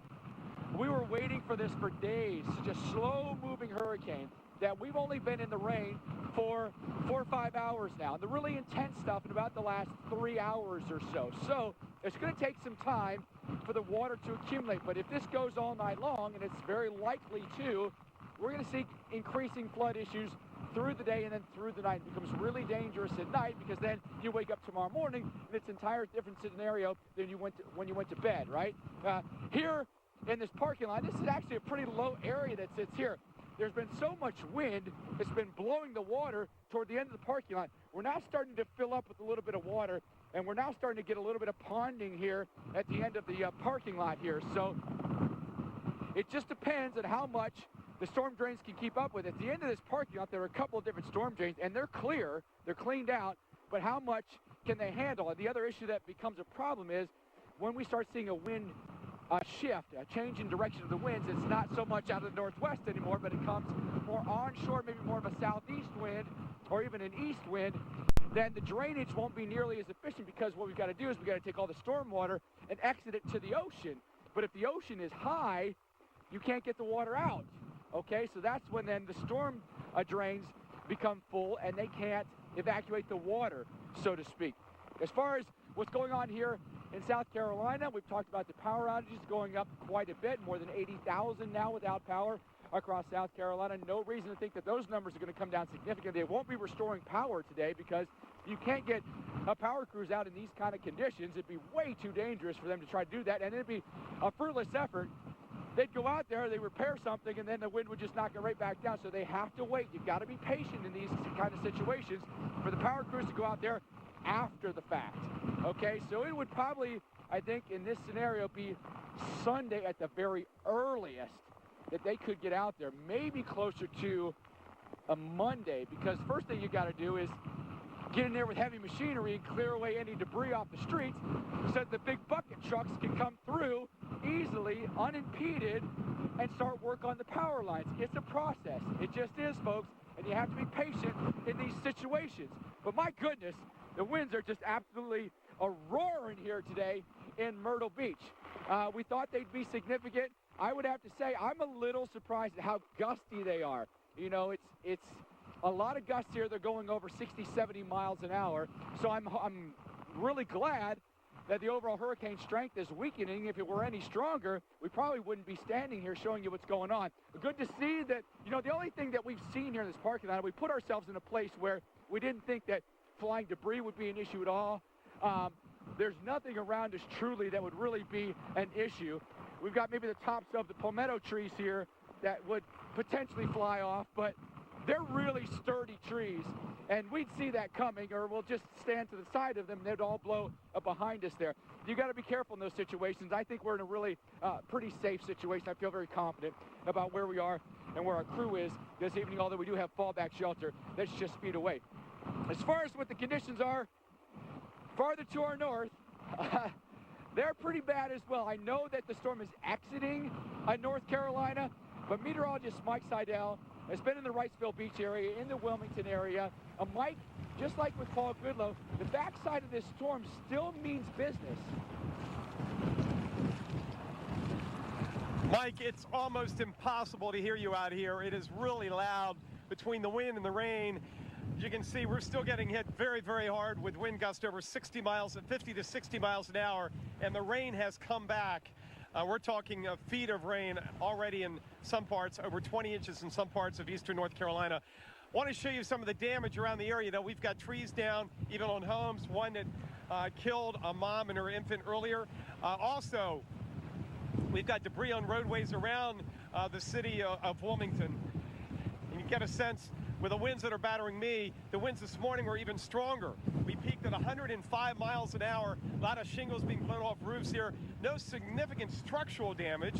We were waiting for this for days, just slow-moving hurricane, that we've only been in the rain for 4 or 5 hours now. And the really intense stuff in about the last 3 hours or so. So it's going to take some time for the water to accumulate. But if this goes all night long, and it's very likely to, we're going to see increasing flood issues through the day and then through the night. It becomes really dangerous at night, because then you wake up tomorrow morning and it's an entire different scenario than when you went to bed, right? Here in this parking lot, this is actually a pretty low area that sits here. There's been so much wind, it's been blowing the water toward the end of the parking lot. We're now starting to fill up with a little bit of water, and we're now starting to get a little bit of ponding here at the end of the parking lot here. So it just depends on how much the storm drains can keep up with. At the end of this parking lot, there are a couple of different storm drains, and they're clear, they're cleaned out, but how much can they handle? And the other issue that becomes a problem is when we start seeing a wind shift, a change in direction of the winds. It's not so much out of the northwest anymore, but it comes more onshore, maybe more of a southeast wind or even an east wind. Then the drainage won't be nearly as efficient, because what we've got to do is we've got to take all the storm water and exit it to the ocean. But if the ocean is high, you can't get the water out. Okay, so that's when then the storm drains become full and they can't evacuate the water, so to speak. As far as what's going on here in South Carolina, we've talked about the power outages going up quite a bit, more than 80,000 now without power across South Carolina. No reason to think that those numbers are going to come down significantly. They won't be restoring power today, because you can't get power crews out in these kind of conditions. It'd be way too dangerous for them to try to do that, and it'd be a fruitless effort. They'd go out there, they repair something, and then the wind would just knock it right back down. So they have to wait. You've got to be patient in these kind of situations for the power crews to go out there after the fact. Okay, so it would probably I think in this scenario, be Sunday at the very earliest that they could get out there, maybe closer to a Monday, because first thing you got to do is get in there with heavy machinery and clear away any debris off the streets so that the big bucket trucks can come through easily, unimpeded, and start work on the power lines. It's a process. It just is, folks, and you have to be patient in these situations. But my goodness, the winds are just absolutely a-roaring here today in Myrtle Beach. We thought they'd be significant. I would have to say I'm a little surprised at how gusty they are. You know, it's a lot of gusts here. They're going over 60, 70 miles an hour. So I'm really glad that the overall hurricane strength is weakening. If it were any stronger, we probably wouldn't be standing here showing you what's going on. Good to see that, you know, the only thing that we've seen here in this parking lot, we put ourselves in a place where we didn't think that flying debris would be an issue at all. There's nothing around us truly that would really be an issue. We've got maybe the tops of the palmetto trees here that would potentially fly off, but they're really sturdy trees, and we'd see that coming, or we'll just stand to the side of them and they'd all blow up behind us there. You got to be careful in those situations. I think we're in a really pretty safe situation. I feel very confident about where we are and where our crew is this evening, although we do have fallback shelter that's just feet away. As far as what the conditions are farther to our north, they're pretty bad as well. I know that the storm is exiting North Carolina, but meteorologist Mike Seidel has been in the Wrightsville Beach area, in the Wilmington area. Mike, just like with Paul Goodlow, the backside of this storm still means business. Mike, it's almost impossible to hear you out here. It is really loud between the wind and the rain. As you can see, we're still getting hit very, very hard with wind gusts over 50 to 60 miles an hour, and the rain has come back. We're talking feet of rain already in some parts, over 20 inches in some parts of eastern North Carolina. I want to show you some of the damage around the area. You know, we've got trees down, even on homes, one that killed a mom and her infant earlier. Also, we've got debris on roadways around the city of Wilmington. And you get a sense, with the winds that are battering me, the winds this morning were even stronger. We peaked at 105 miles an hour. A lot of shingles being blown off roofs here. No significant structural damage,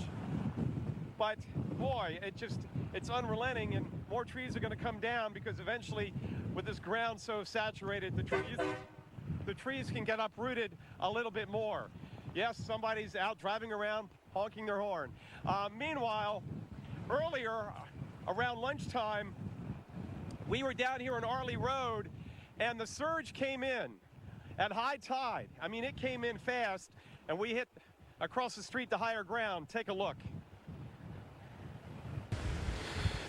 but boy, it's unrelenting, and more trees are going to come down because eventually, with this ground so saturated, the trees can get uprooted a little bit more. Yes, somebody's out driving around honking their horn. Meanwhile, earlier around lunchtime, we were down here on Arley Road, and the surge came in at high tide. I mean, it came in fast, and we hit across the street to higher ground. Take a look.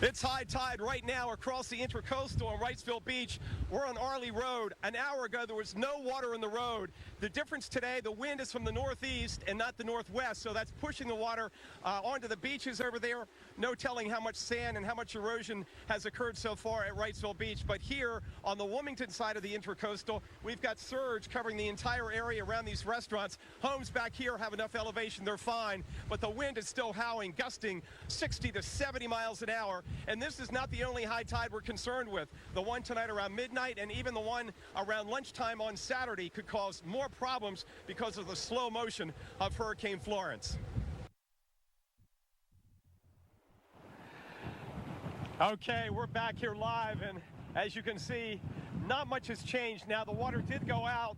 It's high tide right now across the Intracoastal on Wrightsville Beach. We're on Arley Road. An hour ago, there was no water in the road. The difference today, the wind is from the northeast and not the northwest, so that's pushing the water onto the beaches over there. No telling how much sand and how much erosion has occurred so far at Wrightsville Beach. But here on the Wilmington side of the Intracoastal, we've got surge covering the entire area around these restaurants. Homes back here have enough elevation, they're fine, but the wind is still howling, gusting 60 to 70 miles an hour. And this is not the only high tide we're concerned with. The one tonight around midnight and even the one around lunchtime on Saturday could cause more problems because of the slow motion of Hurricane Florence. Okay, we're back here live, and as you can see, not much has changed. Now, the water did go out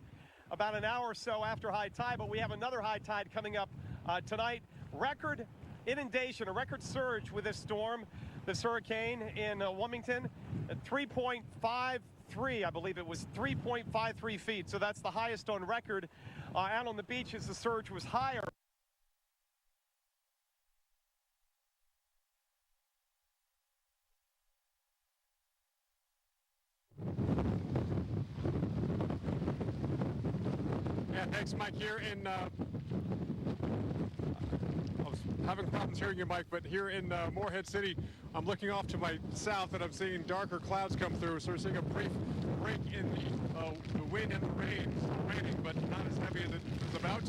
about an hour or so after high tide, but we have another high tide coming up tonight. Record inundation, a record surge with this storm. This hurricane in Wilmington at 3.53, I believe it was 3.53 feet. So that's the highest on record. Out on the beaches, the surge was higher. Yeah, thanks, Mike. Here in I was having problems hearing you, Mike, but here in Morehead City, I'm looking off to my south and I'm seeing darker clouds come through. So we're seeing a brief break in the wind and the rain. It's still raining, but not as heavy as it was about.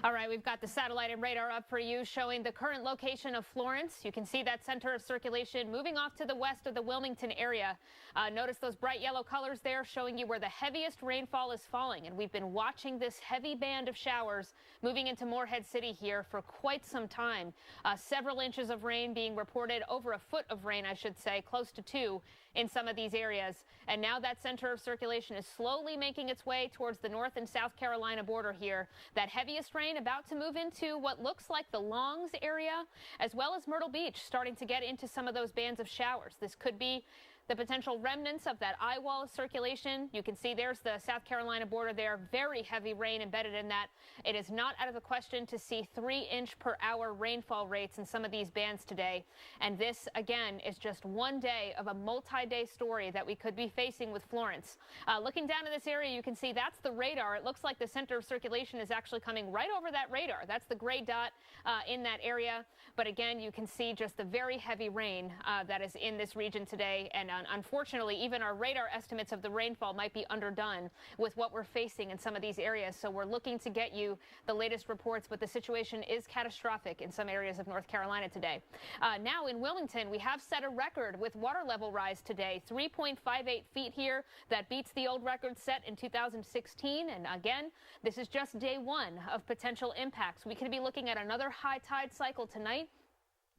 All right, we've got the satellite and radar up for you, showing the current location of Florence. You can see that center of circulation moving off to the west of the Wilmington area. Notice those bright yellow colors there showing you where the heaviest rainfall is falling. And we've been watching this heavy band of showers moving into Morehead City here for quite some time. Several inches of rain being reported, over a foot of rain, I should say, close to 2 in some of these areas. And now that center of circulation is slowly making its way towards the North and South Carolina border here. That heaviest rain about to move into what looks like the Longs area, as well as Myrtle Beach, starting to get into some of those bands of showers. This could be the potential remnants of that eye wall circulation. You can see there's the South Carolina border there. Very heavy rain embedded in that. It is not out of the question to see 3-inch-per-hour rainfall rates in some of these bands today. And this, again, is just one day of a multi-day story that we could be facing with Florence. Looking down at this area, you can see that's the radar. It looks like the center of circulation is actually coming right over that radar. That's the gray dot in that area. But again, you can see just the very heavy rain that is in this region today. And unfortunately, even our radar estimates of the rainfall might be underdone with what we're facing in some of these areas. So we're looking to get you the latest reports, but the situation is catastrophic in some areas of North Carolina today. Now in Wilmington, we have set a record with water level rise today, 3.58 feet here. That beats the old record set in 2016. And again, this is just day one of potential impacts. We could be looking at another high tide cycle tonight,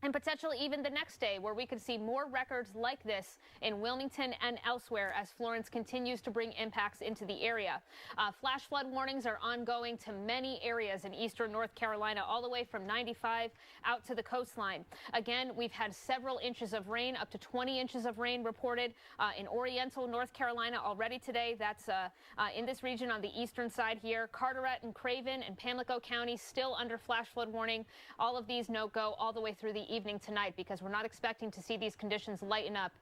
and potentially even the next day, where we could see more records like this in Wilmington and elsewhere as Florence continues to bring impacts into the area. Flash flood warnings are ongoing to many areas in eastern North Carolina, all the way from 95 out to the coastline. Again, we've had several inches of rain, up to 20 inches of rain reported in Oriental North Carolina already today. That's in this region on the eastern side here. Carteret and Craven and Pamlico County still under flash flood warning. All of these no-go all the way through the evening tonight, because we're not expecting to see these conditions lighten up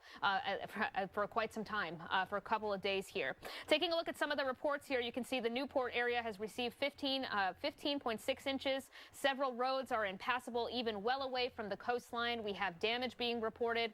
for quite some time, for a couple of days here. Taking a look at some of the reports here, you can see the Newport area has received 15.6 inches. Several roads are impassable, even well away from the coastline. We have damage being reported,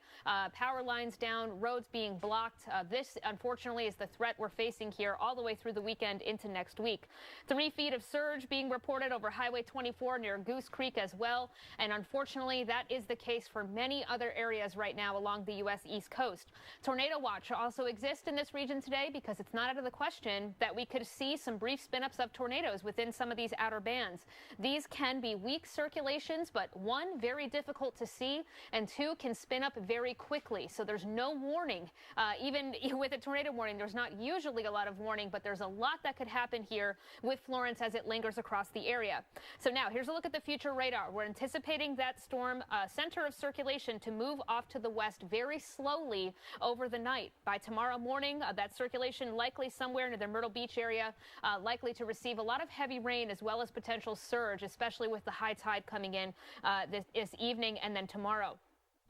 power lines down, roads being blocked. This, unfortunately, is the threat we're facing here all the way through the weekend into next week. 3 feet of surge being reported over Highway 24 near Goose Creek as well. And unfortunately, that is the case for many other areas right now along the U.S. East Coast. Tornado watch also exists in this region today, because it's not out of the question that we could see some brief spin-ups of tornadoes within some of these outer bands. These can be weak circulations, but one, very difficult to see, and two, can spin up very quickly. So there's no warning. Even with a tornado warning, there's not usually a lot of warning, but there's a lot that could happen here with Florence as it lingers across the area. So now here's a look at the future radar. We're anticipating that storm center of circulation to move off to the west very slowly over the night. By tomorrow morning, that circulation likely somewhere near the Myrtle Beach area, likely to receive a lot of heavy rain as well as potential surge, especially with the high tide coming in this evening and then tomorrow.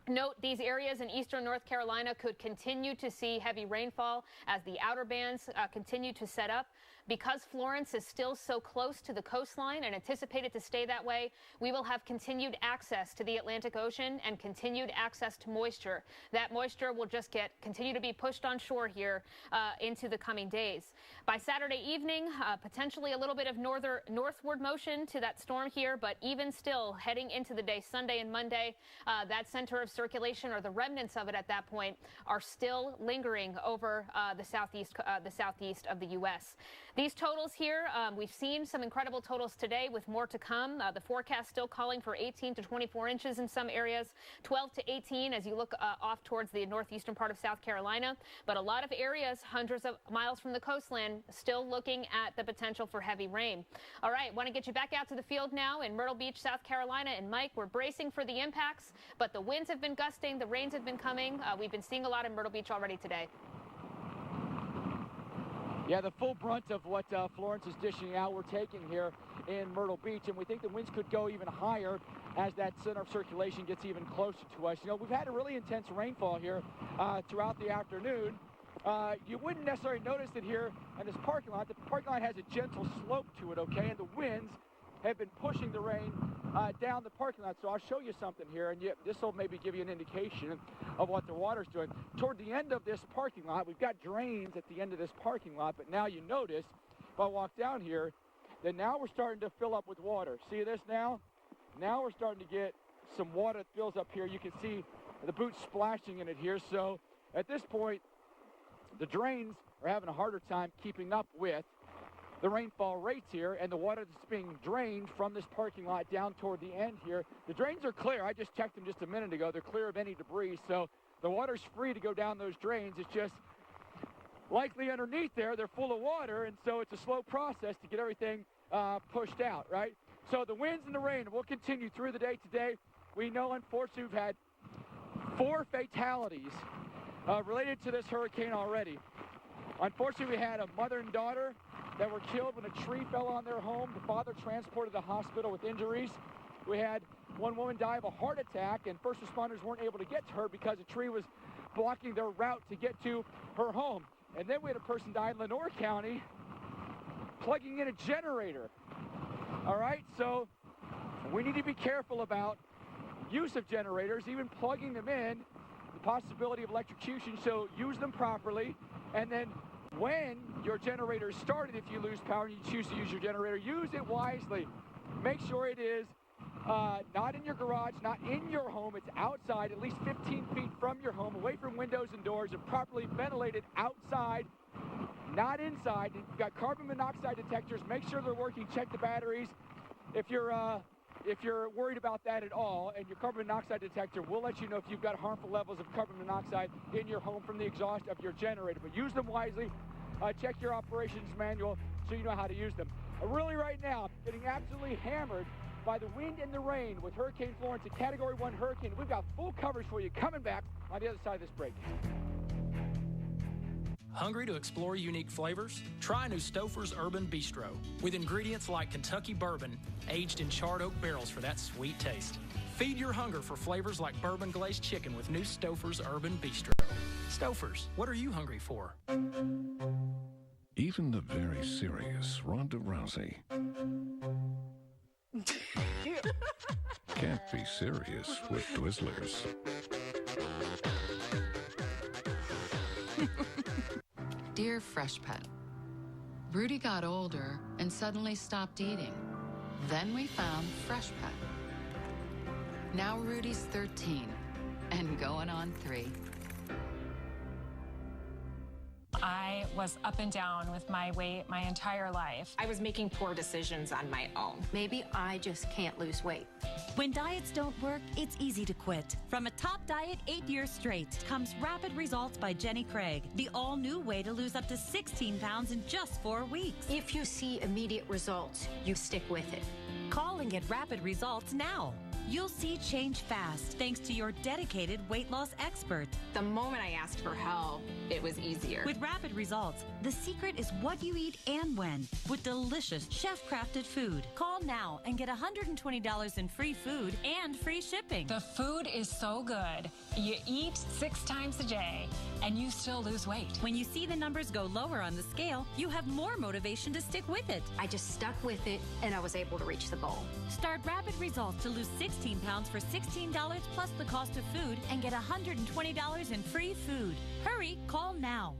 Note, these areas in eastern North Carolina could continue to see heavy rainfall as the outer bands continue to set up. Because Florence is still so close to the coastline and anticipated to stay that way, we will have continued access to the Atlantic Ocean and continued access to moisture. That moisture will just continue to be pushed on shore here into the coming days. By Saturday evening, potentially a little bit of northward motion to that storm here, but even still heading into the day Sunday and Monday, that center of circulation, or the remnants of it at that point, are still lingering over the southeast of the U.S. These totals here, we've seen some incredible totals today with more to come. The forecast still calling for 18 to 24 inches in some areas, 12 to 18 as you look off towards the northeastern part of South Carolina. But a lot of areas, hundreds of miles from the coastline, still looking at the potential for heavy rain. All right, want to get you back out to the field now in Myrtle Beach, South Carolina. And Mike, we're bracing for the impacts, but the winds have been gusting, the rains have been coming. We've been seeing a lot in Myrtle Beach already today. Yeah, the full brunt of what Florence is dishing out, we're taking here in Myrtle Beach, and we think the winds could go even higher as that center of circulation gets even closer to us. You know, we've had a really intense rainfall here throughout the afternoon. You wouldn't necessarily notice it here in this parking lot. The parking lot has a gentle slope to it, okay, and the winds have been pushing the rain down the parking lot. So I'll show you something here, and this will maybe give you an indication of what the water's doing. Toward the end of this parking lot, we've got drains at the end of this parking lot, but now you notice, if I walk down here, then now we're starting to fill up with water. See this now? Now we're starting to get some water that fills up here. You can see the boots splashing in it here. So at this point, the drains are having a harder time keeping up with the rainfall rates here, and the water that's being drained from this parking lot down toward the end here. The drains are clear. I just checked them just a minute ago. They're clear of any debris, so the water's free to go down those drains. It's just likely underneath there, they're full of water, and so it's a slow process to get everything pushed out, right? So the winds and the rain will continue through the day today. We know, unfortunately, we've had 4 fatalities related to this hurricane already. Unfortunately, we had a mother and daughter that were killed when a tree fell on their home. The father transported to the hospital with injuries. We had one woman die of a heart attack, and first responders weren't able to get to her because a tree was blocking their route to get to her home. And then we had a person die in Lenoir County plugging in a generator. All right, so we need to be careful about use of generators, even plugging them in, the possibility of electrocution, so use them properly. And then when your generator is started, if you lose power and you choose to use your generator, use it wisely. Make sure it is not in your garage, not in your home. It's outside, at least 15 feet from your home, away from windows and doors, and properly ventilated outside, not inside. If you've got carbon monoxide detectors, make sure they're working. Check the batteries. If you're worried about that at all, and your carbon monoxide detector will let you know if you've got harmful levels of carbon monoxide in your home from the exhaust of your generator. But use them wisely. Check your operations manual so you know how to use them. Really right now, getting absolutely hammered by the wind and the rain with Hurricane Florence, a Category 1 hurricane. We've got full coverage for you coming back on the other side of this break. Hungry to explore unique flavors? Try new Stouffer's Urban Bistro with ingredients like Kentucky bourbon aged in charred oak barrels for that sweet taste. Feed your hunger for flavors like bourbon glazed chicken with new Stouffer's Urban Bistro. Stouffer's, what are you hungry for? Even the very serious Ronda Rousey can't be serious with Twizzlers. Dear Fresh Pet, Rudy got older and suddenly stopped eating. Then we found Fresh Pet. Now Rudy's 13 and going on 3. I was up and down with my weight my entire life. I was making poor decisions on my own. Maybe I just can't lose weight. When diets don't work, it's easy to quit. From a top diet 8 years straight comes Rapid Results by Jenny Craig, the all-new way to lose up to 16 pounds in just 4 weeks. If you see immediate results, you stick with it. Call and get Rapid Results now. You'll see change fast thanks to your dedicated weight loss expert. The moment I asked for help, it was easier. With Rapid Results, the secret is what you eat and when, with delicious chef-crafted food. Call now and get $120 in free food and free shipping. The food is so good. You eat 6 times a day, and you still lose weight. When you see the numbers go lower on the scale, you have more motivation to stick with it. I just stuck with it, and I was able to reach the goal. Start Rapid Results to lose 16 pounds for $16 plus the cost of food and get $120 in free food. Hurry, call now.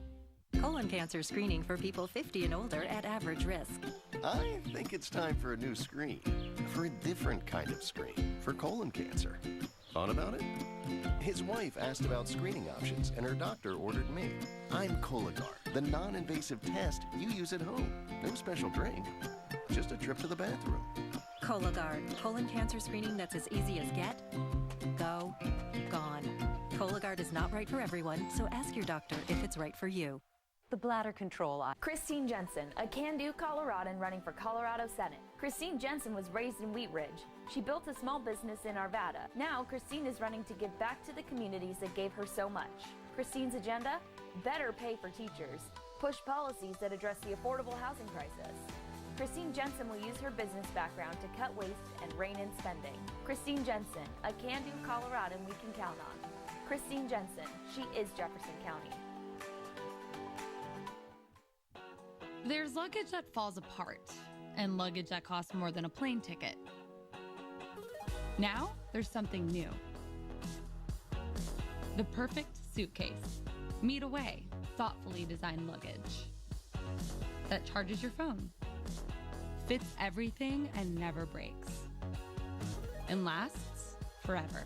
Colon cancer screening for people 50 and older at average risk. I think it's time for a new screen, for a different kind of screen, for colon cancer. Thought about it? His wife asked about screening options, and her doctor ordered me. I'm Cologuard, the non-invasive test you use at home. No special drink, just a trip to the bathroom. Cologuard, colon cancer screening that's as easy as get, go, gone. Cologuard is not right for everyone, so ask your doctor if it's right for you. The bladder control. Christine Jensen, a can-do Coloradan running for Colorado Senate. Christine Jensen was raised in Wheat Ridge. She built a small business in Arvada. Now, Christine is running to give back to the communities that gave her so much. Christine's agenda? Better pay for teachers. Push policies that address the affordable housing crisis. Christine Jensen will use her business background to cut waste and rein in spending. Christine Jensen, a can-do Coloradan we can count on. Christine Jensen, she is Jefferson County. There's luggage that falls apart, and luggage that costs more than a plane ticket. Now, there's something new. The perfect suitcase. Meet away, thoughtfully designed luggage that charges your phone, fits everything and never breaks, and lasts forever.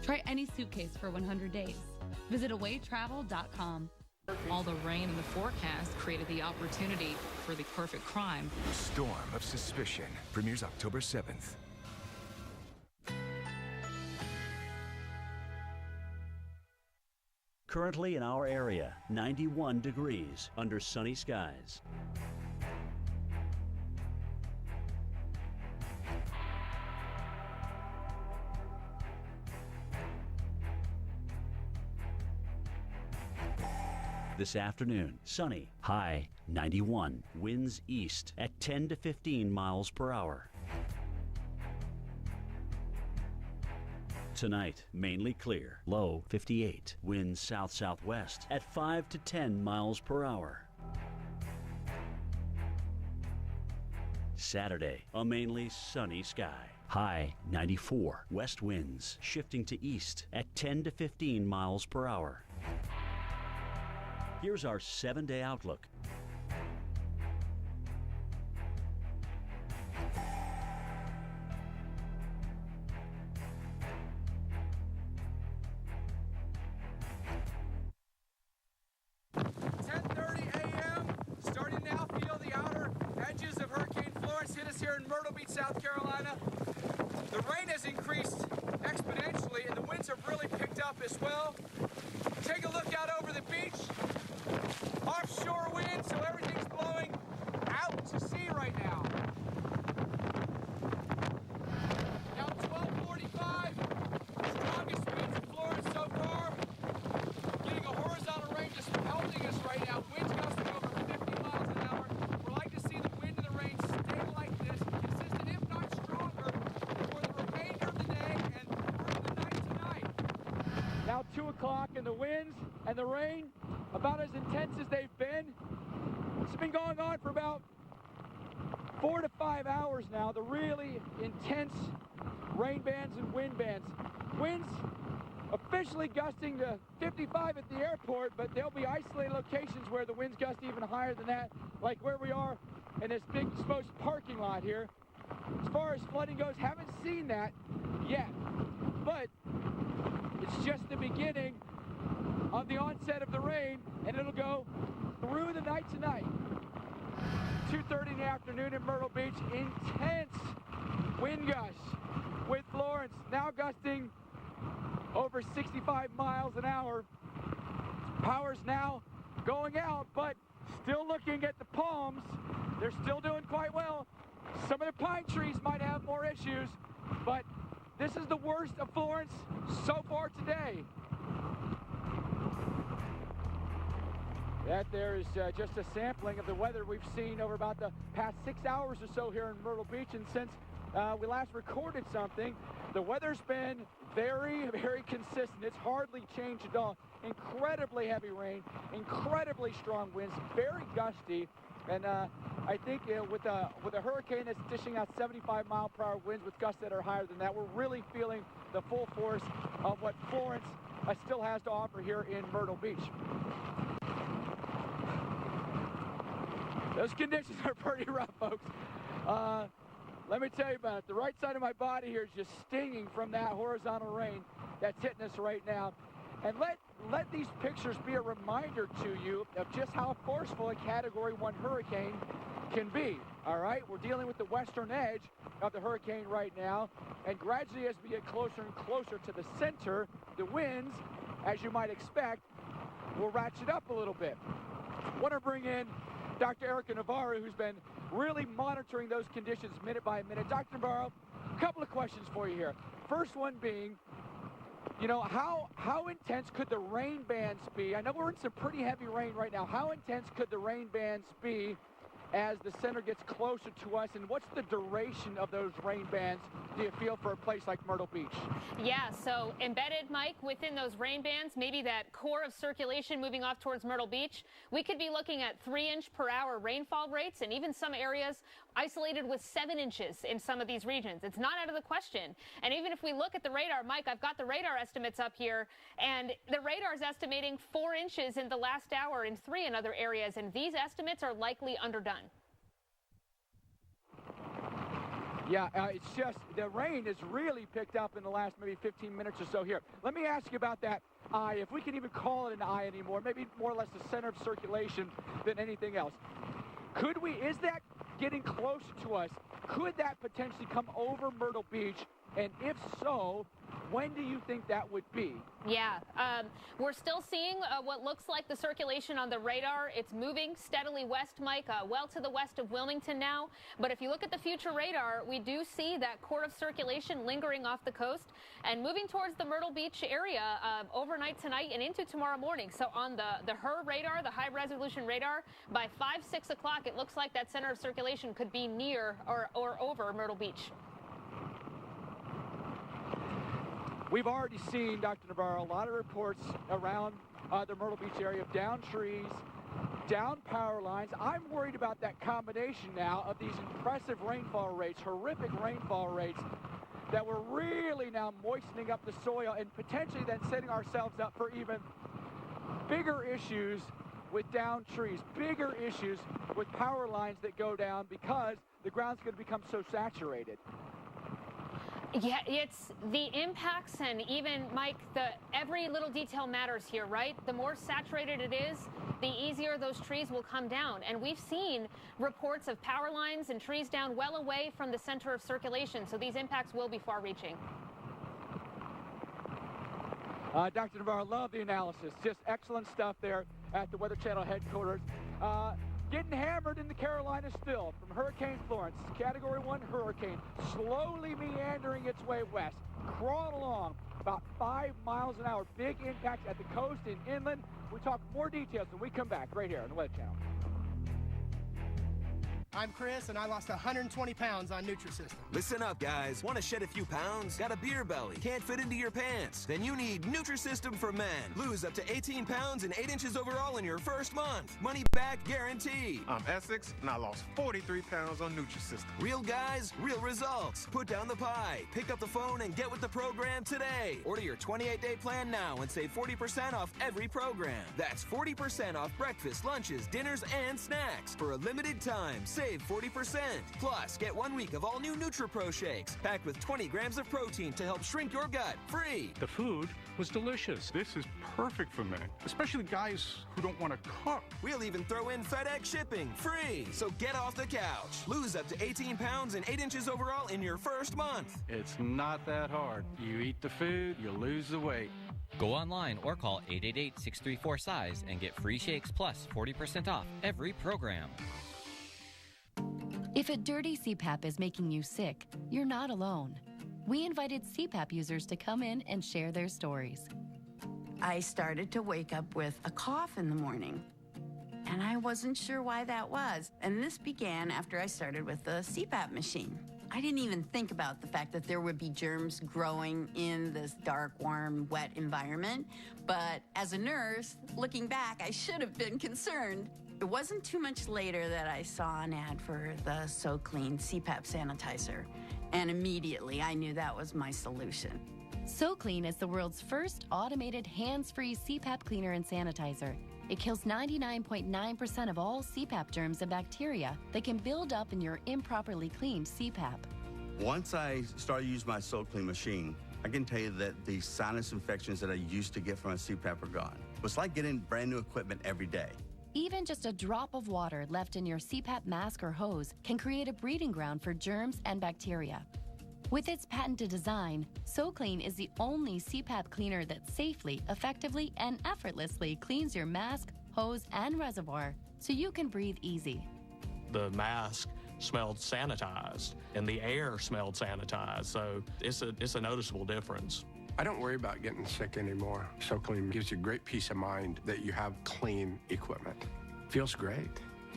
Try any suitcase for 100 days. Visit awaytravel.com. All the rain in the forecast created the opportunity for the perfect crime. Storm of Suspicion premieres October 7th. Currently in our area, 91 degrees under sunny skies. This afternoon, sunny, high 91, winds east at 10 to 15 miles per hour. Tonight, mainly clear, low 58, winds south-southwest at 5 to 10 miles per hour. Saturday, a mainly sunny sky, high 94, west winds shifting to east at 10 to 15 miles per hour. Here's our 7-day outlook. Starting now, feel the outer edges of Hurricane Florence hit us here in Myrtle Beach, South Carolina. The rain has increased exponentially and the winds have really picked up as well. Take a look out over the beach. Offshore wind, so everything's blowing out to sea right now. Now 12:45, strongest winds in Florence so far. Getting a horizontal rain just pelting us right now. Winds gusting over 50 miles an hour. We'd like to see the wind and the rain stay like this, consistent if not stronger, for the remainder of the day and through the night tonight. Now 2 o'clock and the winds and the rain about as intense as they've been. It's been going on for about 4 to 5 hours now. The really intense rain bands and wind bands. Winds officially gusting to 55 at the airport, but there'll be isolated locations where the winds gust even higher than that, like where we are in this big exposed parking lot here. As far as flooding goes, haven't seen that yet, but it's just the beginning of the onset of the rain, and it'll go through the night tonight. 2:30 in the afternoon in Myrtle Beach, intense wind gusts with Florence now gusting over 65 miles an hour. Power's now going out, but still looking at the palms. They're still doing quite well. Some of the pine trees might have more issues, but this is the worst of Florence so far today. That there is just a sampling of the weather we've seen over about the past 6 hours or so here in Myrtle Beach. And since we last recorded something, the weather's been very, very consistent. It's hardly changed at all. Incredibly heavy rain, incredibly strong winds, very gusty. And I think with a hurricane that's dishing out 75-mile-per-hour winds with gusts that are higher than that, we're really feeling the full force of what Florence still has to offer here in Myrtle Beach. Those conditions are pretty rough, folks. Let me tell you about it. The right side of my body here is just stinging from that horizontal rain that's hitting us right now. And let these pictures be a reminder to you of just how forceful a Category 1 hurricane can be. All right, we're dealing with the western edge of the hurricane right now, and gradually as we get closer and closer to the center, the winds, as you might expect, will ratchet up a little bit. I want to bring in Dr. Erica Navarro, who's been really monitoring those conditions minute by minute. Dr. Navarro, a couple of questions for you here. First one being, you know, how intense could the rain bands be? I know we're in some pretty heavy rain right now. How intense could the rain bands be as the center gets closer to us, and what's the duration of those rain bands, do you feel, for a place like Myrtle Beach? Yeah, so embedded, Mike, within those rain bands, maybe that core of circulation moving off towards Myrtle Beach, we could be looking at 3-inch-per-hour rainfall rates, and even some areas isolated with 7 inches in some of these regions. It's not out of the question. And even if we look at the radar, Mike, I've got the radar estimates up here, and the radar is estimating 4 inches in the last hour and 3 in other areas, and these estimates are likely underdone. Yeah, it's just the rain has really picked up in the last maybe 15 minutes or so here. Let me ask you about that eye, if we can even call it an eye anymore, maybe more or less the center of circulation than anything else. Is that getting closer to us? Could that potentially come over Myrtle Beach? And if so, when do you think that would be? Yeah, we're still seeing what looks like the circulation on the radar. It's moving steadily west, Mike, well to the west of Wilmington now. But if you look at the future radar, we do see that core of circulation lingering off the coast and moving towards the Myrtle Beach area overnight tonight and into tomorrow morning. So on the HUR radar, the high resolution radar, by 5, 6 o'clock, it looks like that center of circulation could be near or over Myrtle Beach. We've already seen, Dr. Navarro, a lot of reports around the Myrtle Beach area of down trees, down power lines. I'm worried about that combination now of these impressive rainfall rates, horrific rainfall rates, that we're really now moistening up the soil and potentially then setting ourselves up for even bigger issues with down trees, bigger issues with power lines that go down because the ground's going to become so saturated. Yeah, it's the impacts, and even, Mike, every little detail matters here, right? The more saturated it is, the easier those trees will come down. And we've seen reports of power lines and trees down well away from the center of circulation, so these impacts will be far-reaching. Dr. Navarro, love the analysis. Just excellent stuff there at the Weather Channel headquarters. Getting hammered in the Carolinas still from Hurricane Florence, Category 1 hurricane, slowly meandering its way west, crawling along about 5 miles an hour. Big impact at the coast and inland. We'll talk more details when we come back right here on the Weather Channel. I'm Chris, and I lost 120 pounds on Nutrisystem. Listen up, guys. Want to shed a few pounds? Got a beer belly? Can't fit into your pants? Then you need Nutrisystem for men. Lose up to 18 pounds and 8 inches overall in your first month. Money back guarantee. I'm Essex, and I lost 43 pounds on Nutrisystem. Real guys, real results. Put down the pie. Pick up the phone and get with the program today. Order your 28-day plan now and save 40% off every program. That's 40% off breakfast, lunches, dinners, and snacks. For a limited time, save 40%. Plus, get 1 week of all new NutriPro shakes, packed with 20 grams of protein to help shrink your gut, free. The food was delicious. This is perfect for men, especially guys who don't want to cook. We'll even throw in FedEx shipping, free. So get off the couch. Lose up to 18 pounds and 8 inches overall in your first month. It's not that hard. You eat the food, you lose the weight. Go online or call 888-634-SIZE and get free shakes plus 40% off every program. If a dirty CPAP is making you sick, you're not alone. We invited CPAP users to come in and share their stories. I started to wake up with a cough in the morning, and I wasn't sure why that was. And this began after I started with the CPAP machine. I didn't even think about the fact that there would be germs growing in this dark, warm, wet environment. But as a nurse, looking back, I should have been concerned. It wasn't too much later that I saw an ad for the So Clean CPAP sanitizer, and immediately I knew that was my solution. So Clean is the world's first automated hands-free CPAP cleaner and sanitizer. It kills 99.9% of all CPAP germs and bacteria that can build up in your improperly cleaned CPAP. Once I started using my So Clean machine, I can tell you that the sinus infections that I used to get from a CPAP are gone. It's like getting brand new equipment every day. Even just a drop of water left in your CPAP mask or hose can create a breeding ground for germs and bacteria. With its patented design, So Clean is the only CPAP cleaner that safely, effectively, and effortlessly cleans your mask, hose, and reservoir so you can breathe easy. The mask smelled sanitized and the air smelled sanitized, so it's a noticeable difference. I don't worry about getting sick anymore. So Clean gives you great peace of mind that you have clean equipment. Feels great.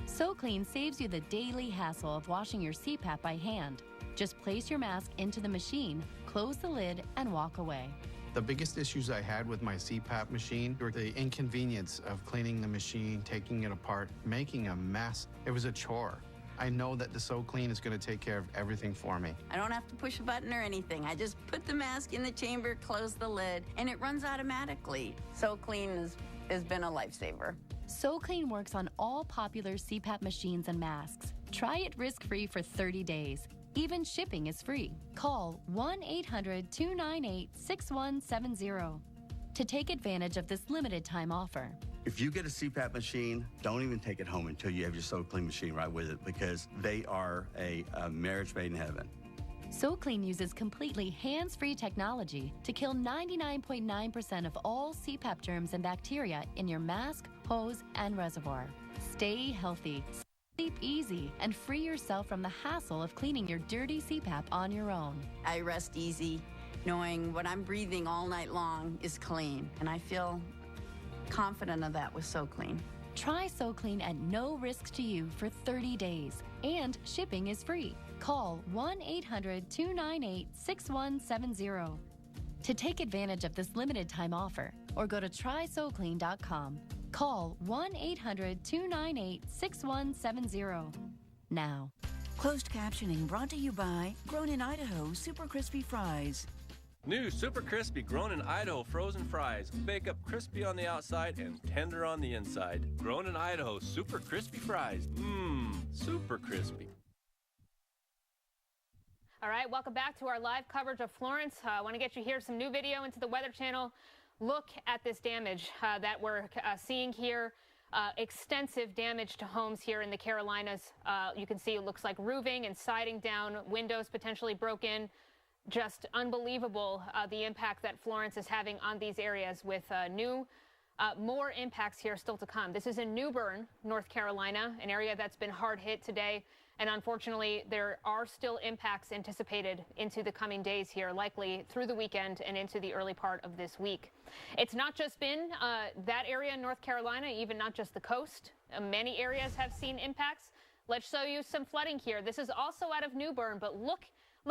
So Clean saves you the daily hassle of washing your CPAP by hand. Just place your mask into the machine, close the lid, and walk away. The biggest issues I had with my CPAP machine were the inconvenience of cleaning the machine, taking it apart, making a mess. It was a chore. I know that the So Clean is going to take care of everything for me. I don't have to push a button or anything. I just put the mask in the chamber, close the lid, and it runs automatically. So Clean has been a lifesaver. So Clean works on all popular CPAP machines and masks. Try it risk-free for 30 days. Even shipping is free. Call 1-800-298-6170 to take advantage of this limited time offer. If you get a CPAP machine, don't even take it home until you have your So Clean machine right with it, because they are a marriage made in heaven. So Clean uses completely hands-free technology to kill 99.9% of all CPAP germs and bacteria in your mask, hose, and reservoir. Stay healthy, sleep easy, and free yourself from the hassle of cleaning your dirty CPAP on your own. I rest easy knowing what I'm breathing all night long is clean, and I feel confident of that with So Clean. Try So Clean at no risk to you for 30 days, and shipping is free. Call 1-800-298-6170 to take advantage of this limited time offer, or go to trysoclean.com. Call 1-800-298-6170 now. Closed captioning brought to you by Grown in Idaho Super Crispy Fries. New Super Crispy Grown in Idaho frozen fries. Bake up crispy on the outside and tender on the inside. Grown in Idaho Super Crispy Fries. Mmm, super crispy. All right, welcome back to our live coverage of Florence. I want to get you here some new video into the Weather Channel. Look at this damage that we're seeing here. Extensive damage to homes here in the Carolinas. You can see it looks like roofing and siding down, windows potentially broken. Just unbelievable the impact that Florence is having on these areas, with more impacts here still to come. This is in New Bern, North Carolina, an area that's been hard hit today. And unfortunately, there are still impacts anticipated into the coming days here, likely through the weekend and into the early part of this week. It's not just been that area in North Carolina, even not just the coast. Many areas have seen impacts. Let's show you some flooding here. This is also out of New Bern, but look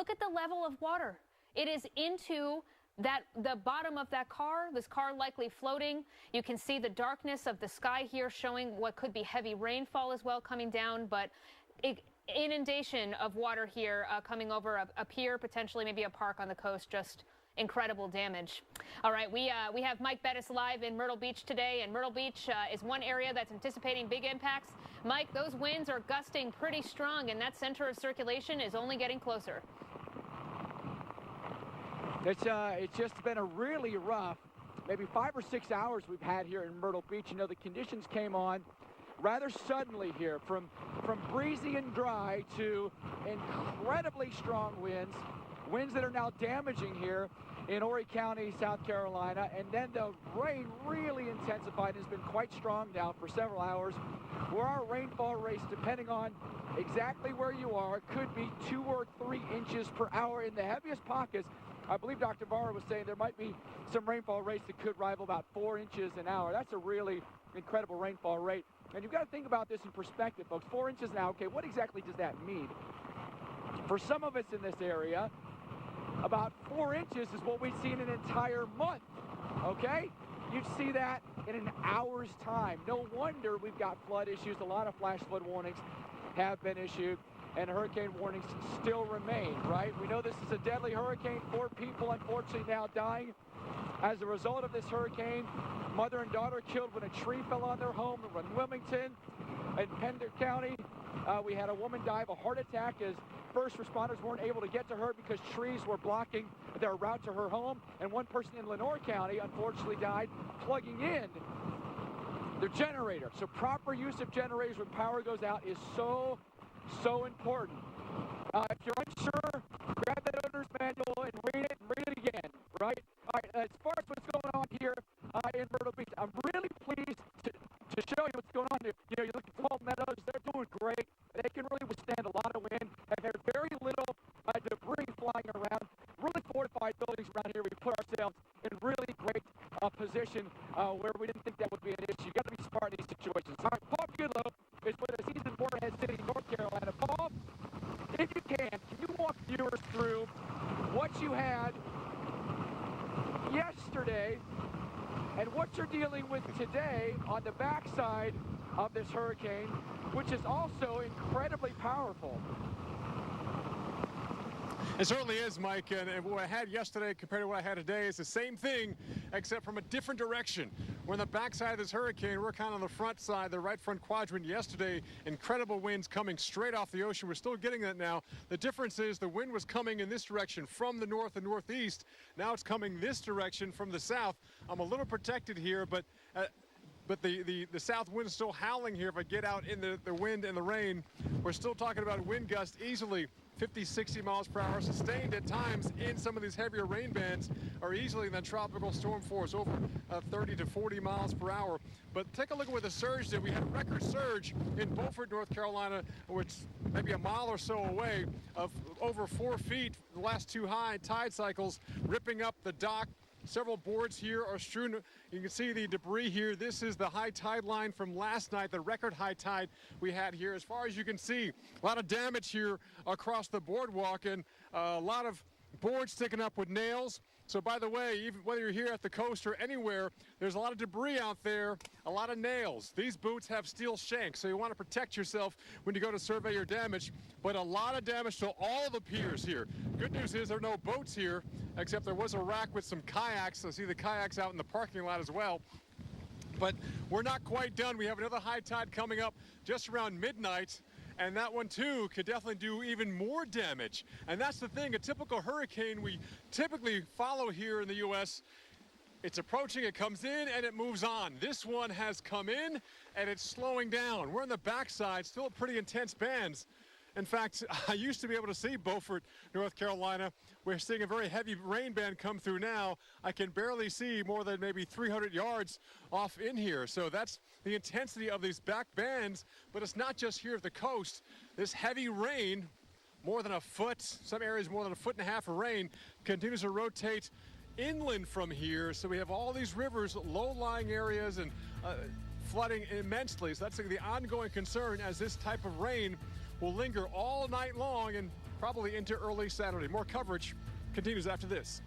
at the level of water. It is into the bottom of that car, this car likely floating. You can see the darkness of the sky here showing what could be heavy rainfall as well coming down, but inundation of water here coming over a pier, potentially maybe a park on the coast. Just incredible damage. All right, we have Mike Bettis live in Myrtle Beach today, and Myrtle Beach is one area that's anticipating big impacts. Mike, those winds are gusting pretty strong, and that center of circulation is only getting closer. It's just been a really rough, maybe 5 or 6 hours we've had here in Myrtle Beach. You know, the conditions came on rather suddenly here, from breezy and dry to incredibly strong winds that are now damaging here in Horry County, South Carolina. And then the rain really intensified and has been quite strong now for several hours, where our rainfall rates, depending on exactly where you are, could be 2 or 3 inches per hour in the heaviest pockets. I believe Dr. Barr was saying there might be some rainfall rates that could rival about 4 inches an hour. That's a really incredible rainfall rate. And you've got to think about this in perspective, folks. 4 inches now, okay, what exactly does that mean? For some of us in this area, about 4 inches is what we've seen an entire month, okay? You'd see that in an hour's time. No wonder we've got flood issues. A lot of flash flood warnings have been issued, and hurricane warnings still remain, right? We know this is a deadly hurricane. 4 people, unfortunately, now dying as a result of this hurricane. Mother and daughter killed when a tree fell on their home in Wilmington and Pender County. We had a woman die of a heart attack as first responders weren't able to get to her because trees were blocking their route to her home. And one person in Lenoir County, unfortunately, died plugging in their generator. So proper use of generators when power goes out is so important. If you're unsure, grab that owner's manual and read it again, right? All right, as far as what's going on here in Myrtle Beach, I'm really pleased to show you what's going on here. You know, you look at Fall Meadows, they're doing great. They can really withstand a lot of wind, and there's very little debris flying around. Really fortified buildings around here. We put ourselves in really great position where we didn't think that would be an issue. You got to be smart in these situations. All right, Paul Goodlow is with the season Morehead City, North Carolina. Paul, if you can you walk viewers through what you had yesterday and what you're dealing with today on the backside of this hurricane, which is also incredibly powerful. It certainly is, Mike, and what I had yesterday compared to what I had today is the same thing, except from a different direction. We're on the backside of this hurricane. We're kind of on the front side, the right front quadrant. Yesterday, incredible winds coming straight off the ocean. We're still getting that now. The difference is the wind was coming in this direction from the north and northeast. Now it's coming this direction from the south. I'm a little protected here, but the south wind is still howling here. If I get out in the wind and the rain, we're still talking about wind gusts easily 50, 60 miles per hour, sustained at times in some of these heavier rain bands, are easily in the tropical storm force over 30 to 40 miles per hour. But take a look at what the surge did. We had a record surge in Beaufort, North Carolina, which maybe a mile or so away, of over 4 feet. The last two high tide cycles ripping up the dock. Several boards here are strewn. You can see the debris here. This is the high tide line from last night, the record high tide we had here. As far as you can see, a lot of damage here across the boardwalk, and a lot of boards sticking up with nails. So by the way, even whether you're here at the coast or anywhere, there's a lot of debris out there, a lot of nails. These boots have steel shanks, so you want to protect yourself when you go to survey your damage. But a lot of damage to all the piers here. Good news is there are no boats here, except there was a rack with some kayaks. I see the kayaks out in the parking lot as well. But we're not quite done. We have another high tide coming up just around midnight. And that one, too, could definitely do even more damage. And that's the thing, a typical hurricane we typically follow here in the U.S., it's approaching, it comes in, and it moves on. This one has come in, and it's slowing down. We're on the backside, still pretty intense bands. In fact, I used to be able to see Beaufort, North Carolina. We're seeing a very heavy rain band come through now. I can barely see more than maybe 300 yards off in here. So that's the intensity of these back bands, but it's not just here at the coast. This heavy rain, more than a foot, some areas more than 1.5 feet of rain, continues to rotate inland from here. So we have all these rivers, low-lying areas, and flooding immensely. So that's the ongoing concern as this type of rain will linger all night long and probably into early Saturday. More coverage continues after this.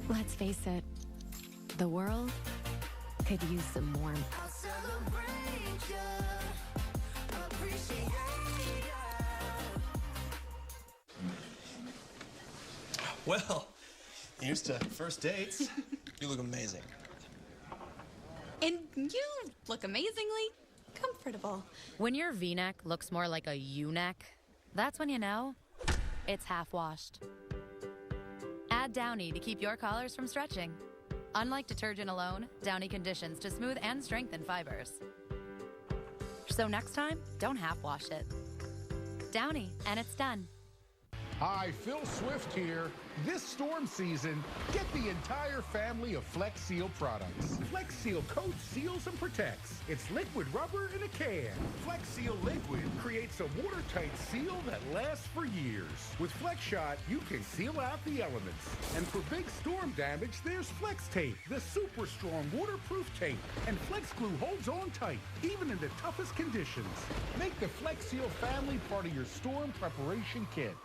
Let's face it, the world could use some warmth. Well, here's to first dates. You look amazing. And you look amazingly comfortable. When your V-neck looks more like a U-neck, that's when you know it's half-washed. Add Downy to keep your collars from stretching. Unlike detergent alone, Downy conditions to smooth and strengthen fibers. So next time, don't half-wash it. Downy, and it's done. Hi, Phil Swift here. This storm season, get the entire family of Flex Seal products. Flex Seal coats, seals, and protects. It's liquid rubber in a can. Flex Seal Liquid creates a watertight seal that lasts for years. With Flex Shot, you can seal out the elements. And for big storm damage, there's Flex Tape, the super strong waterproof tape. And Flex Glue holds on tight, even in the toughest conditions. Make the Flex Seal family part of your storm preparation kit.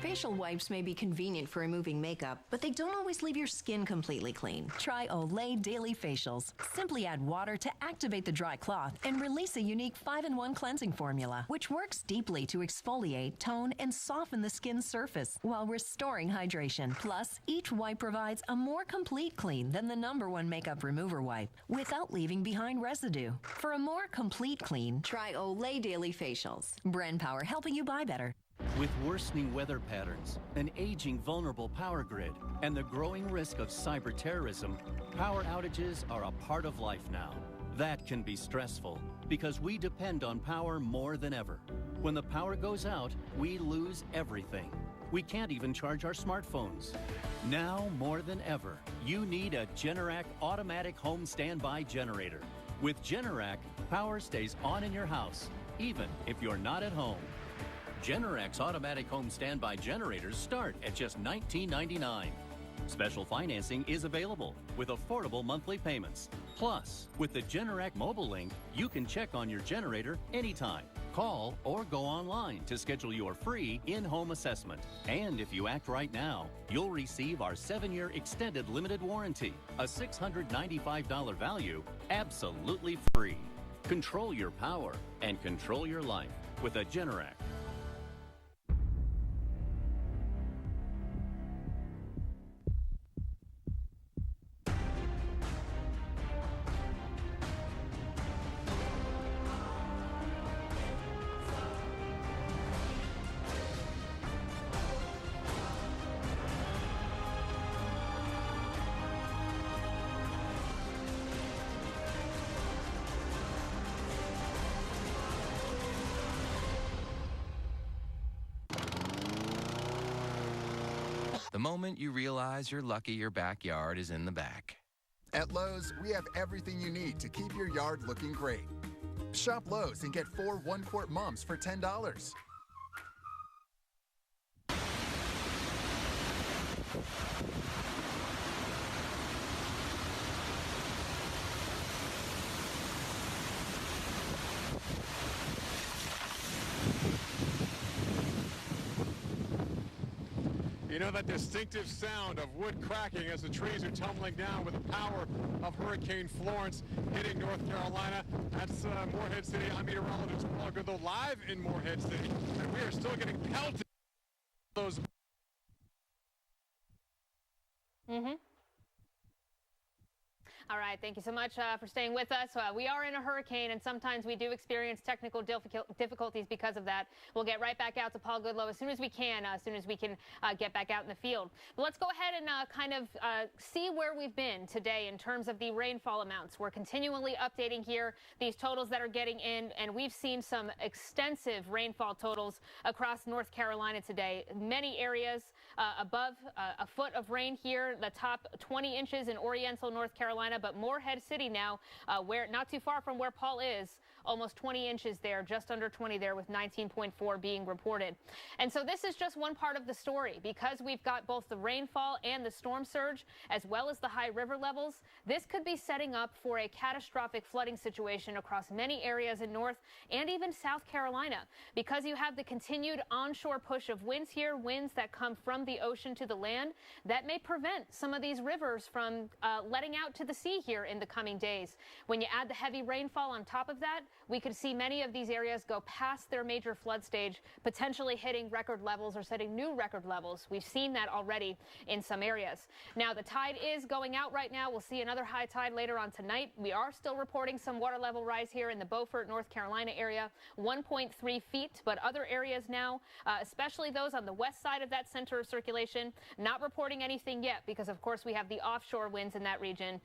Facial wipes may be convenient for removing makeup, but they don't always leave your skin completely clean. Try Olay Daily Facials. Simply add water to activate the dry cloth and release a unique 5-in-1 cleansing formula, which works deeply to exfoliate, tone, and soften the skin's surface while restoring hydration. Plus, each wipe provides a more complete clean than the #1 makeup remover wipe without leaving behind residue. For a more complete clean, try Olay Daily Facials. Brand Power, helping you buy better. With worsening weather patterns, an aging vulnerable power grid, and the growing risk of cyber terrorism, power outages are a part of life now. That can be stressful because we depend on power more than ever. When the power goes out, we lose everything. We can't even charge our smartphones. Now more than ever, you need a Generac automatic home standby generator. With Generac, power stays on in your house, even if you're not at home. Generac's automatic home standby generators start at just $19.99. Special financing is available with affordable monthly payments. Plus, with the Generac mobile link, you can check on your generator anytime. Call or go online to schedule your free in-home assessment. And if you act right now, you'll receive our 7-year extended limited warranty, a $695 value, absolutely free. Control your power and control your life with a Generac. The moment you realize you're lucky your backyard is in the back. At Lowe's, we have everything you need to keep your yard looking great. Shop Lowe's and get 4 one-quart mums for $10. You know that distinctive sound of wood cracking as the trees are tumbling down with the power of Hurricane Florence hitting North Carolina. That's Morehead City. I'm meteorologist Paul Goodlow live in Morehead City, and we are still getting pelted. Those. All right, thank you so much for staying with us. We are in a hurricane, and sometimes we do experience technical difficulties because of that. We'll get right back out to Paul Goodlow as soon as we can, get back out in the field. But let's go ahead and see where we've been today in terms of the rainfall amounts. We're continually updating here these totals that are getting in, and we've seen some extensive rainfall totals across North Carolina today. Many areas above a foot of rain here, the top 20 inches in Oriental, North Carolina, but Morehead City now, where not too far from where Paul is, almost 20 inches there, just under 20 there, with 19.4 being reported. And so this is just one part of the story, because we've got both the rainfall and the storm surge, as well as the high river levels. This could be setting up for a catastrophic flooding situation across many areas in North and even South Carolina, because you have the continued onshore push of winds here, winds that come from the ocean to the land, that may prevent some of these rivers from letting out to the sea here in the coming days. When you add the heavy rainfall on top of that, we could see many of these areas go past their major flood stage, potentially hitting record levels or setting new record levels. We've seen that already in some areas. Now, the tide is going out right now. We'll see another high tide later on tonight. We are still reporting some water level rise here in the Beaufort, North Carolina area, 1.3 feet, but other areas now, especially those on the west side of that center of circulation, not reporting anything yet, because of course we have the offshore winds in that region.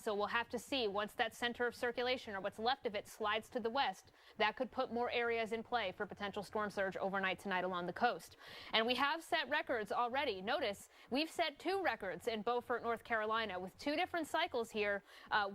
So we'll have to see once that center of circulation, or what's left of it, slides to the west. That could put more areas in play for potential storm surge overnight tonight along the coast. And we have set records already. Notice we've set 2 records in Beaufort, North Carolina, with 2 different cycles here.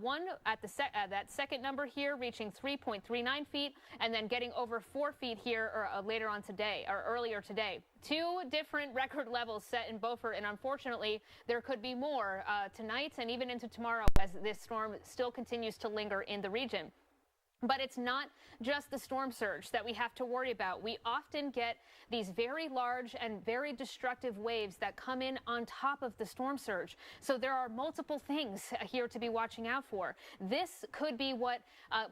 One at that second number here, reaching 3.39 feet, and then getting over 4 feet here later on today, or earlier today. 2 different record levels set in Beaufort, and unfortunately there could be more tonight and even into tomorrow as this storm still continues to linger in the region. But it's not just the storm surge that we have to worry about. We often get these very large and very destructive waves that come in on top of the storm surge. So there are multiple things here to be watching out for. This could be what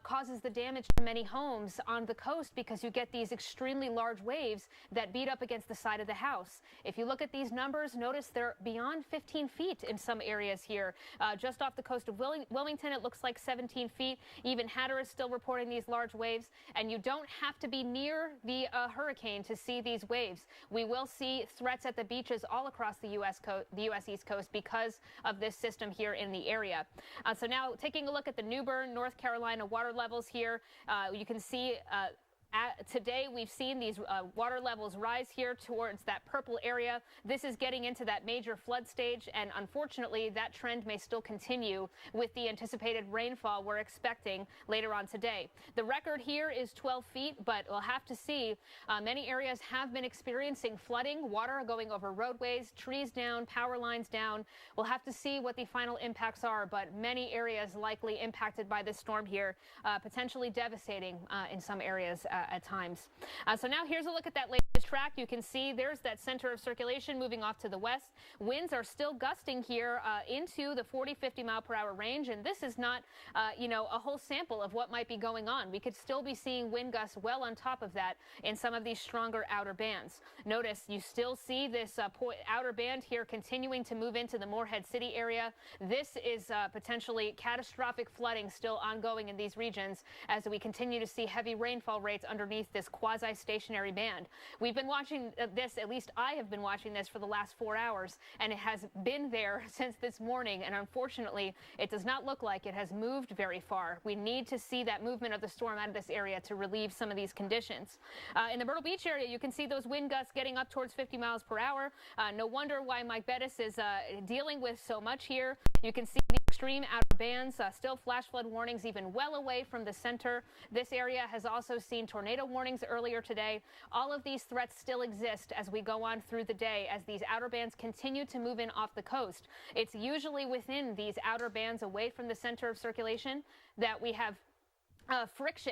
causes the damage to many homes on the coast, because you get these extremely large waves that beat up against the side of the house. If you look at these numbers, notice they're beyond 15 feet in some areas here. Just off the coast of Wilmington, it looks like 17 feet. Even Hatteras still reporting these large waves, and you don't have to be near the hurricane to see these waves. We will see threats at the beaches all across the U.S. East Coast because of this system here in the area. So now taking a look at the New Bern, North Carolina water levels here, you can see today we've seen these water levels rise here towards that purple area. This is getting into that major flood stage, and unfortunately that trend may still continue with the anticipated rainfall we're expecting later on today. The record here is 12 feet, but we'll have to see. Many areas have been experiencing flooding, water going over roadways, trees down, power lines down. We'll have to see what the final impacts are, but many areas likely impacted by this storm here, potentially devastating in some areas at times. So now here's a look at that latest track. You can see there's that center of circulation moving off to the west. Winds are still gusting here into the 40-50 mile per hour range, and this is not, a whole sample of what might be going on. We could still be seeing wind gusts well on top of that in some of these stronger outer bands. Notice you still see this outer band here continuing to move into the Morehead City area. This is potentially catastrophic flooding still ongoing in these regions as we continue to see heavy rainfall rates underneath this quasi-stationary band. We've been watching this, at least I have been watching this for the last 4 hours, and it has been there since this morning, and unfortunately it does not look like it has moved very far. We need to see that movement of the storm out of this area to relieve some of these conditions. In the Myrtle Beach area, you can see those wind gusts getting up towards 50 miles per hour. No wonder why Mike Bettis is dealing with so much here. You can see the extreme outer bands, still flash flood warnings even well away from the center. This area has also seen tornado warnings earlier today. All of these threats still exist as we go on through the day as these outer bands continue to move in off the coast. It's usually within these outer bands away from the center of circulation that we have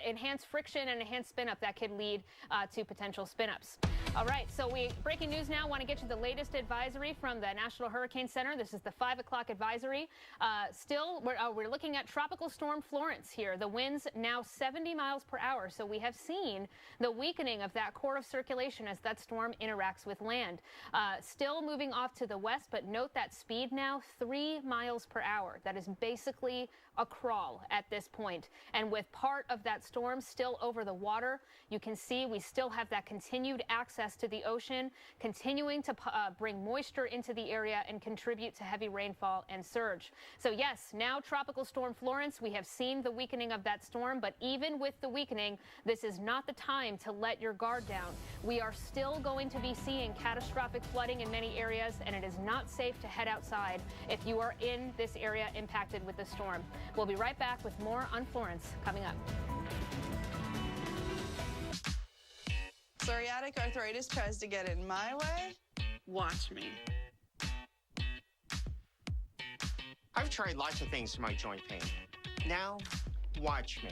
enhanced friction and enhanced spin-up that could lead to potential spin-ups. All right, so breaking news now. Want to get you the latest advisory from the National Hurricane Center. This is the 5 o'clock advisory. Still, we're looking at Tropical Storm Florence here. The winds now 70 miles per hour. So we have seen the weakening of that core of circulation as that storm interacts with land. Still moving off to the west, but note that speed now 3 miles per hour. That is basically a crawl at this point. And with part of that storm still over the water, you can see we still have that continued access to the ocean, continuing to bring moisture into the area and contribute to heavy rainfall and surge. So yes, now Tropical Storm Florence, we have seen the weakening of that storm, but even with the weakening, this is not the time to let your guard down. We are still going to be seeing catastrophic flooding in many areas, and it is not safe to head outside if you are in this area impacted with the storm. We'll be right back with more on Florence coming up. Psoriatic arthritis tries to get in my way? Watch me. I've tried lots of things for my joint pain. Now, watch me.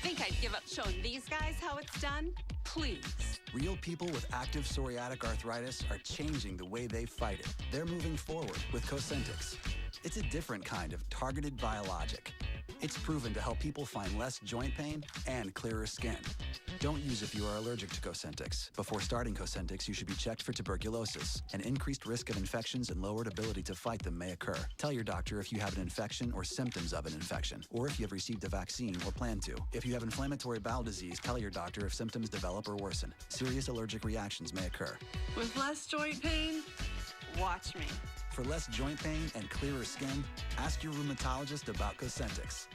Think I'd give up showing these guys how it's done? Please. Real people with active psoriatic arthritis are changing the way they fight it. They're moving forward with Cosentyx. It's a different kind of targeted biologic. It's proven to help people find less joint pain and clearer skin. Don't use if you are allergic to Cosentyx. Before starting Cosentyx, you should be checked for tuberculosis. An increased risk of infections and lowered ability to fight them may occur. Tell your doctor if you have an infection or symptoms of an infection, or if you have received a vaccine or plan to. If you have inflammatory bowel disease, tell your doctor if symptoms develop or worsen. Serious allergic reactions may occur. With less joint pain, watch me. For less joint pain and clearer skin, ask your rheumatologist about Cosentyx.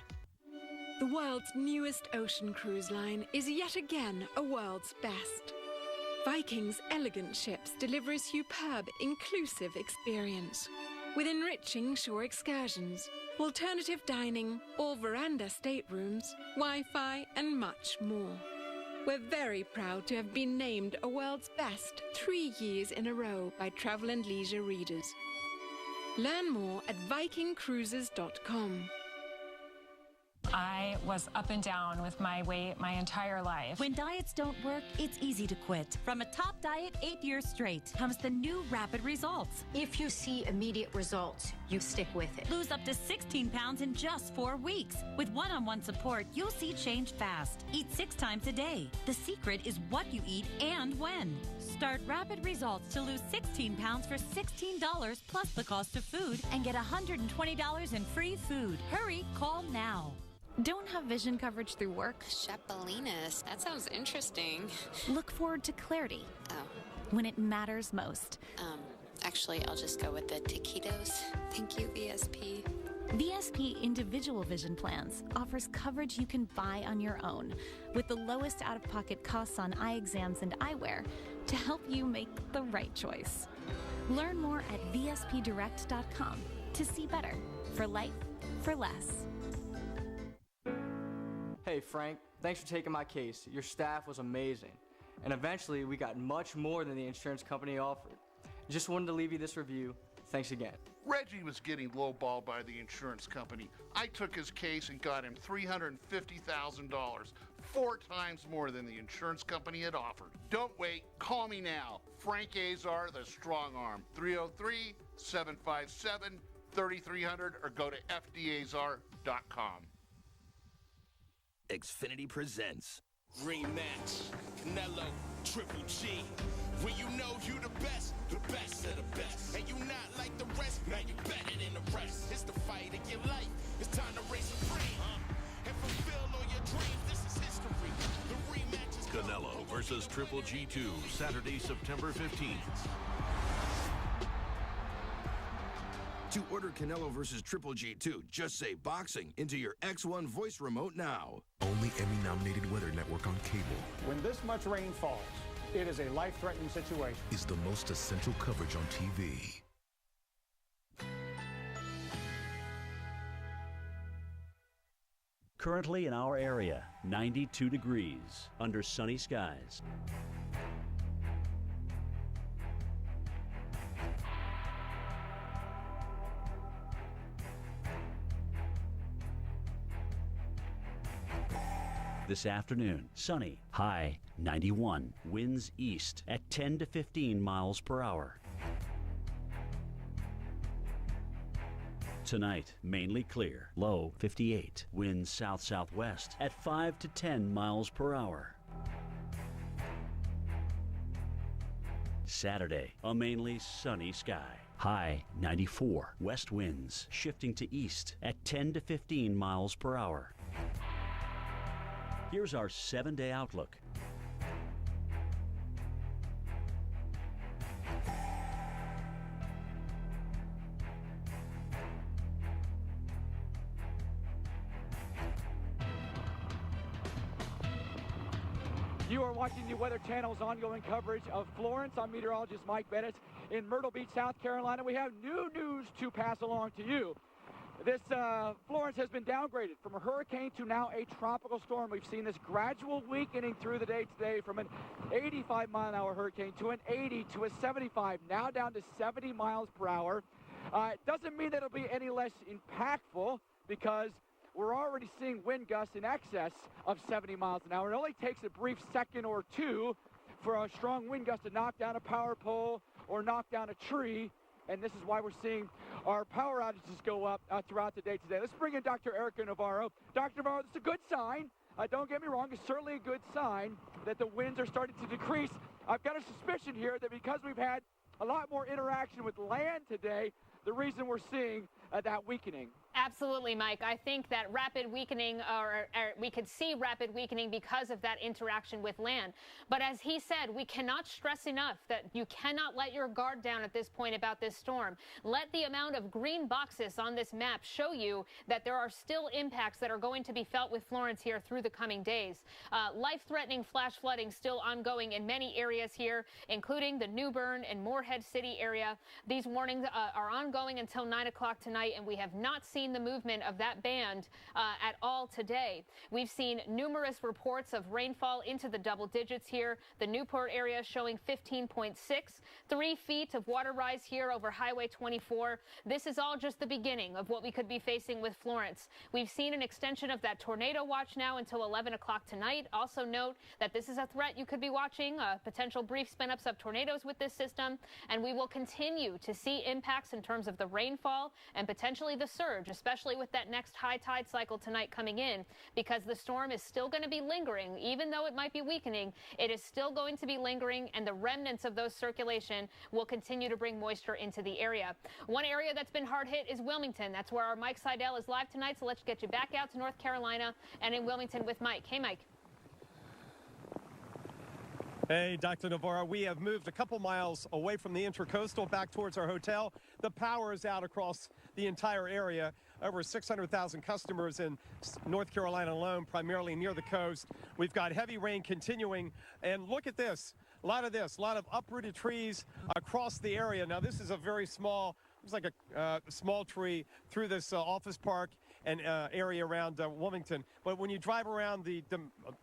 The world's newest ocean cruise line is yet again a world's best. Viking's elegant ships deliver a superb, inclusive experience with enriching shore excursions, alternative dining, all veranda staterooms, Wi-Fi, and much more. We're very proud to have been named a world's best 3 years in a row by Travel + Leisure readers. Learn more at vikingcruises.com. I was up and down with my weight my entire life. When diets don't work, it's easy to quit. From a top diet 8 years straight comes the new Rapid Results. If you see immediate results, you stick with it. Lose up to 16 pounds in just 4 weeks. With one-on-one support, you'll see change fast. Eat 6 times a day. The secret is what you eat and when. Start Rapid Results to lose 16 pounds for $16 plus the cost of food and get $120 in free food. Hurry, call now. Don't have vision coverage through work? Chapelinas. That sounds interesting. Look forward to clarity. Oh. When it matters most. Actually, I'll just go with the taquitos. Thank you, VSP. VSP Individual Vision Plans offers coverage you can buy on your own with the lowest out-of-pocket costs on eye exams and eyewear to help you make the right choice. Learn more at vspdirect.com to see better. For life, for less. Hey Frank, thanks for taking my case. Your staff was amazing. And eventually we got much more than the insurance company offered. Just wanted to leave you this review. Thanks again. Reggie was getting lowballed by the insurance company. I took his case and got him $350,000, 4 times more than the insurance company had offered. Don't wait. Call me now. Frank Azar, the strong arm. 303-757-3300 or go to fdazar.com. Xfinity presents Rematch, Canelo, Triple G. When you know you the best of the best. And you not like the rest, now you better than the rest. It's the fight of your life, it's time to race supreme. And fulfill all your dreams, this is history. The rematch is Canelo versus Triple G2, Saturday, September 15th. To order Canelo versus Triple G2, just say boxing into your X1 voice remote now. Only Emmy-nominated Weather Network on cable. When this much rain falls, it is a life-threatening situation. Is the most essential coverage on TV. Currently in our area, 92 degrees under sunny skies. This afternoon, sunny, high 91, winds east at 10 to 15 miles per hour. Tonight, mainly clear, low 58, winds south-southwest at 5 to 10 miles per hour. Saturday, a mainly sunny sky, high 94, west winds shifting to east at 10 to 15 miles per hour. Here's our 7-day outlook. You are watching the Weather Channel's ongoing coverage of Florence. I'm meteorologist Mike Bennett in Myrtle Beach, South Carolina. We have new news to pass along to you. This Florence has been downgraded from a hurricane to now a tropical storm. We've seen this gradual weakening through the day today from an 85-mile-an-hour hurricane to an 80 to a 75, now down to 70 miles per hour. It doesn't mean that it'll be any less impactful because we're already seeing wind gusts in excess of 70 miles an hour. It only takes a brief second or two for a strong wind gust to knock down a power pole or knock down a tree. And this is why we're seeing our power outages go up throughout the day today. Let's bring in Dr. Erica Navarro. Dr. Navarro, this is a good sign. Don't get me wrong, it's certainly a good sign that the winds are starting to decrease. I've got a suspicion here that because we've had a lot more interaction with land today, the reason we're seeing that weakening. Absolutely, Mike. I think that rapid weakening, or we could see rapid weakening because of that interaction with land. But as he said, we cannot stress enough that you cannot let your guard down at this point about this storm. Let the amount of green boxes on this map show you that there are still impacts that are going to be felt with Florence here through the coming days. Life-threatening flash flooding still ongoing in many areas here, including the New Bern and Morehead City area. These warnings are ongoing until 9 o'clock tonight, and we have not seen the movement of that band at all today. We've seen numerous reports of rainfall into the double digits here. The Newport area showing 15.6, 3 feet of water rise here over Highway 24. This is all just the beginning of what we could be facing with Florence. We've seen an extension of that tornado watch now until 11 o'clock tonight. Also note that this is a threat you could be watching, potential brief spin-ups of tornadoes with this system, and we will continue to see impacts in terms of the rainfall and potentially the surge, especially with that next high tide cycle tonight coming in, because the storm is still going to be lingering. Even though it might be weakening, it is still going to be lingering, and the remnants of those circulation will continue to bring moisture into the area. One area that's been hard hit is Wilmington. That's where our Mike Seidel is live tonight, so let's get you back out to North Carolina and in Wilmington with Mike. Hey, Mike. Hey, Dr. Navarro, we have moved a couple miles away from the Intracoastal back towards our hotel. The power is out across the entire area. Over 600,000 customers in North Carolina alone, primarily near the coast. We've got heavy rain continuing, and look at this. A lot of uprooted trees across the area. Now, this is a very small, looks like a small tree through this office park, and area around Wilmington. But when you drive around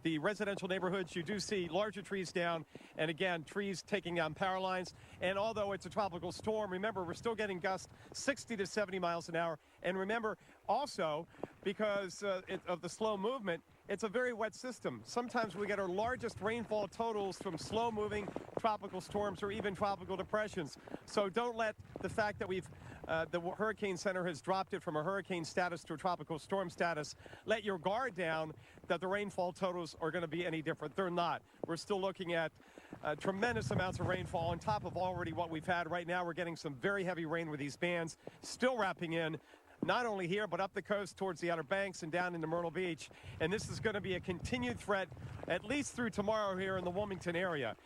the residential neighborhoods, you do see larger trees down, and again, trees taking down power lines. And although it's a tropical storm, remember, we're still getting gusts 60 to 70 miles an hour. And remember, also, because of the slow movement, it's a very wet system. Sometimes we get our largest rainfall totals from slow-moving tropical storms or even tropical depressions. So don't let the fact that the Hurricane Center has dropped it from a hurricane status to a tropical storm status, let your guard down that the rainfall totals are going to be any different. They're not. We're still looking at tremendous amounts of rainfall on top of already what we've had. Right now, we're getting some very heavy rain with these bands still wrapping in, not only here, but up the coast towards the Outer Banks and down into Myrtle Beach. And this is going to be a continued threat, at least through tomorrow here in the Wilmington area.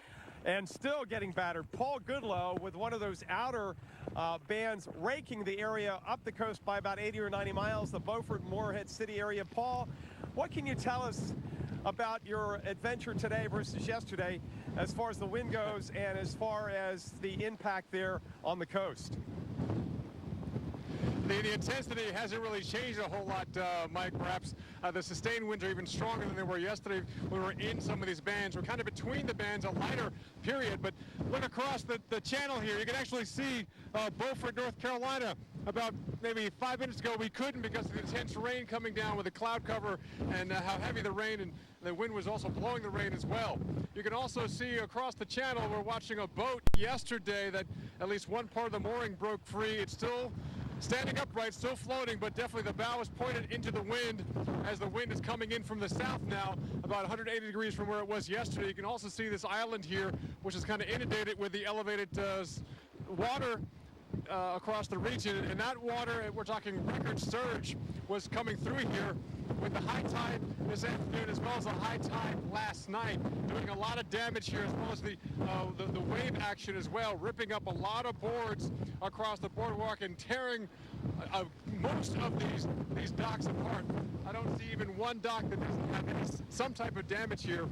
And still getting battered, Paul Goodloe with one of those outer bands raking the area up the coast by about 80 or 90 miles, the Beaufort Moorhead City area. Paul, what can you tell us about your adventure today versus yesterday as far as the wind goes and as far as the impact there on the coast? The intensity hasn't really changed a whole lot, Mike. Perhaps the sustained winds are even stronger than they were yesterday when we were in some of these bands. We're kind of between the bands, a lighter period, but look across the channel here. You can actually see Beaufort, North Carolina. About maybe 5 minutes ago, we couldn't because of the intense rain coming down with the cloud cover and how heavy the rain and the wind was also blowing the rain as well. You can also see across the channel, we're watching a boat yesterday that at least one part of the mooring broke free. It's still standing upright, still floating, but definitely the bow is pointed into the wind as the wind is coming in from the south now, about 180 degrees from where it was yesterday. You can also see this island here, which is kind of inundated with the elevated water across the region, and that water, we're talking record surge, was coming through here with the high tide this afternoon as well as the high tide last night, doing a lot of damage here, as well as the wave action as well, ripping up a lot of boards across the boardwalk and tearing most of these docks apart. I don't see even one dock that doesn't have some type of damage here.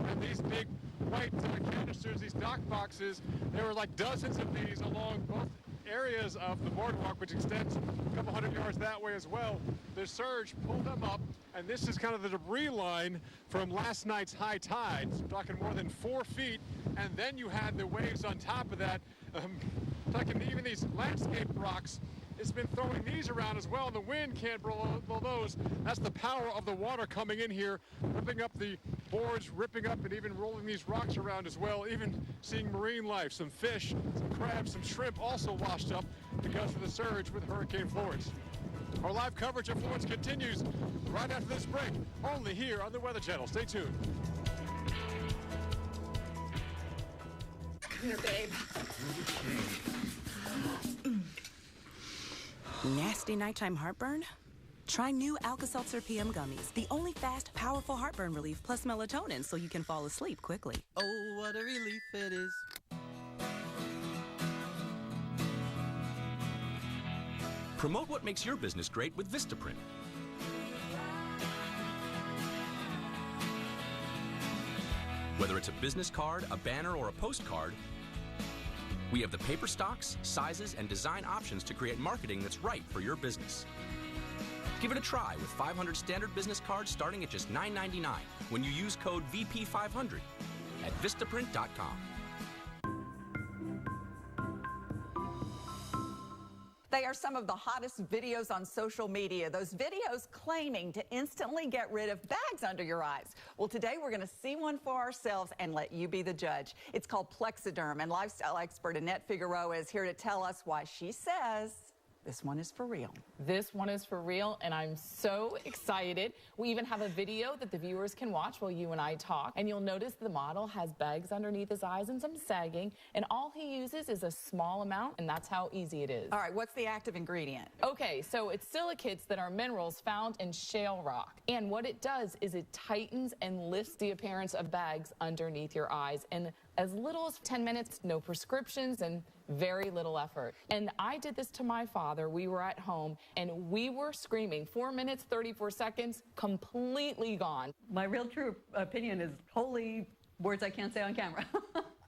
And these big white canisters, these dock boxes, there were like dozens of these along both areas of the boardwalk, which extends a couple hundred yards that way as well. The surge pulled them up, and this is kind of the debris line from last night's high tides. I'm talking more than 4 feet, and then you had the waves on top of that. Talking even these landscape rocks, it's been throwing these around as well. The wind can't blow those. That's the power of the water coming in here, ripping up the boards, ripping up and even rolling these rocks around as well. Even seeing marine life, some fish, some crabs, some shrimp also washed up because of the surge with Hurricane Florence. Our live coverage of Florence continues right after this break, only here on the Weather Channel. Stay tuned. Come here, babe. Nasty nighttime heartburn? Try new Alka-Seltzer PM gummies, the only fast, powerful heartburn relief plus melatonin so you can fall asleep quickly. Oh, what a relief it is. Promote what makes your business great with Vistaprint. Whether it's a business card, a banner, or a postcard, we have the paper stocks, sizes, and design options to create marketing that's right for your business. Give it a try with 500 standard business cards starting at just $9.99 when you use code VP500 at Vistaprint.com. They are some of the hottest videos on social media. Those videos claiming to instantly get rid of bags under your eyes. Well, today we're going to see one for ourselves and let you be the judge. It's called Plexiderm, and lifestyle expert Annette Figueroa is here to tell us why she says this one is for real. This one is for real, and I'm so excited. We even have a video that the viewers can watch while you and I talk. And you'll notice the model has bags underneath his eyes and some sagging. And all he uses is a small amount, and that's how easy it is. All right, what's the active ingredient? Okay, so it's silicates that are minerals found in shale rock. And what it does is it tightens and lifts the appearance of bags underneath your eyes. And as little as 10 minutes, no prescriptions, and very little effort. And I did this to my father. We were at home, and we were screaming. 4 minutes, 34 seconds, completely gone. My real true opinion is totally words I can't say on camera.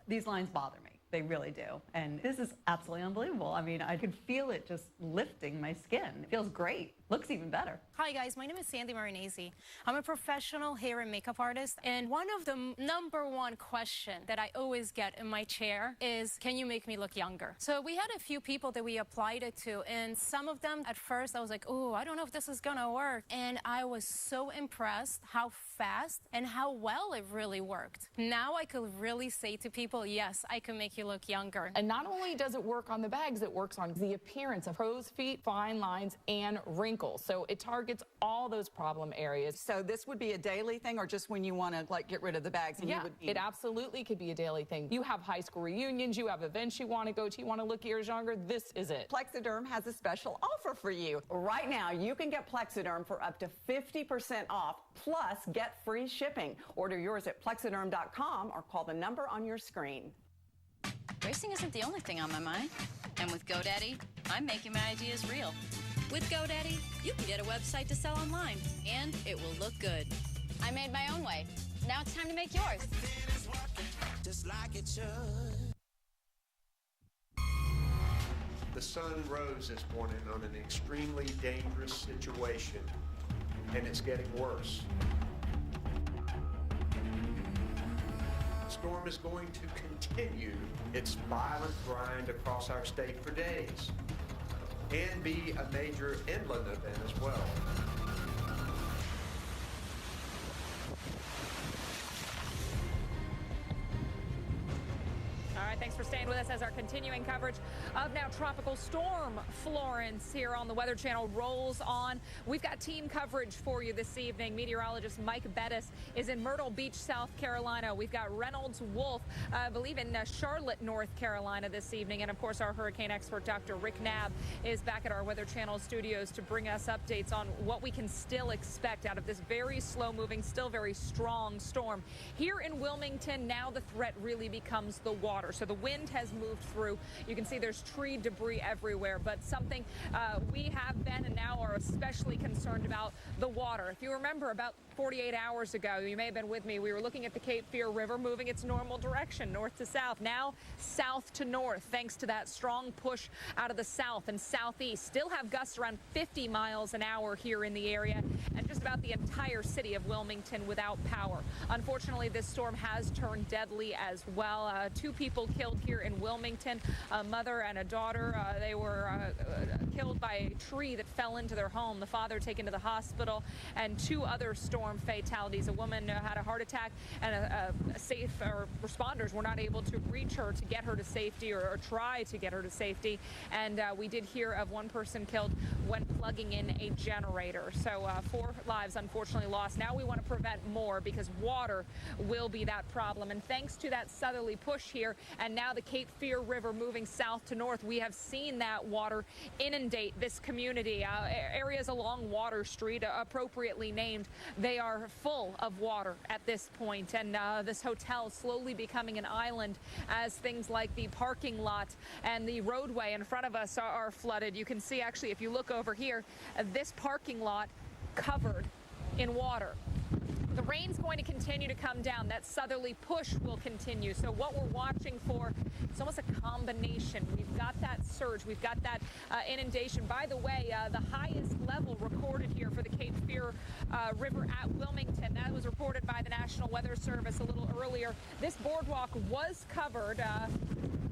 These lines bother me. They really do. And this is absolutely unbelievable. I mean, I could feel it just lifting my skin. It feels great. looks even better. Hi guys, my name is Sandy Marinese. I'm a professional hair and makeup artist, and one of the #1 question that I always get in my chair is, can you make me look younger? So we had a few people that we applied it to, and some of them at first I was like, oh, I don't know if this is gonna work. And I was so impressed how fast and how well it really worked. Now I could really say to people, yes, I can make you look younger. And not only does it work on the bags, it works on the appearance of crow's feet, fine lines, and wrinkles. So it targets all those problem areas. So this would be a daily thing, or just when you want to like get rid of the bags? And Yeah, you would it absolutely could be a daily thing. You have high school reunions, you have events you want to go to, you want to look years younger, this is it. Plexiderm has a special offer for you. Right now, you can get Plexiderm for up to 50% off, plus get free shipping. Order yours at plexiderm.com or call the number on your screen. Racing isn't the only thing on my mind. And with GoDaddy, I'm making my ideas real. With GoDaddy, you can get a website to sell online, and it will look good. I made my own way. Now it's time to make yours. Just like it should. The sun rose this morning on an extremely dangerous situation, and it's getting worse. The storm is going to continue its violent grind across our state for days and be a major inland event as well. All right, thanks for staying with us as our continuing coverage of now Tropical Storm Florence here on the Weather Channel rolls on. We've got team coverage for you this evening. Meteorologist Mike Bettis is in Myrtle Beach, South Carolina. We've got Reynolds Wolf, I believe in Charlotte, North Carolina this evening. And of course, our hurricane expert, Dr. Rick Knabb, is back at our Weather Channel studios to bring us updates on what we can still expect out of this very slow moving, still very strong storm. Here in Wilmington, now the threat really becomes the water. So the wind has moved through. You can see there's tree debris everywhere, but something we have been and now are especially concerned about, the water. If you remember, about 48 hours ago, you may have been with me, we were looking at the Cape Fear River moving its normal direction, north to south, now south to north, thanks to that strong push out of the south and southeast. Still have gusts around 50 miles an hour here in the area, and just about the entire city of Wilmington without power. Unfortunately, this storm has turned deadly as well. 2 people killed here in Wilmington, a mother and a daughter. They were killed by a tree that fell into their home. The father taken to the hospital, and 2 other storm fatalities. A woman had a heart attack, and responders were not able to reach her to get her to safety, or try to get her to safety. And we did hear of 1 person killed when plugging in a generator. So 4 lives unfortunately lost. Now we want to prevent more, because water will be that problem. And thanks to that southerly push here, and now the Cape Fear River moving south to north, we have seen that water inundate this community. Areas along Water Street, appropriately named, they are full of water at this point, and this hotel slowly becoming an island as things like the parking lot and the roadway in front of us are flooded. You can see, actually, if you look over here, this parking lot covered in water. The rain's going to continue to come down. That southerly push will continue. So what we're watching for, it's almost a combination. We've got that surge. We've got that inundation. By the way, the highest level recorded here for the Cape Fear River at Wilmington, that was reported by the National Weather Service a little earlier. This boardwalk was covered.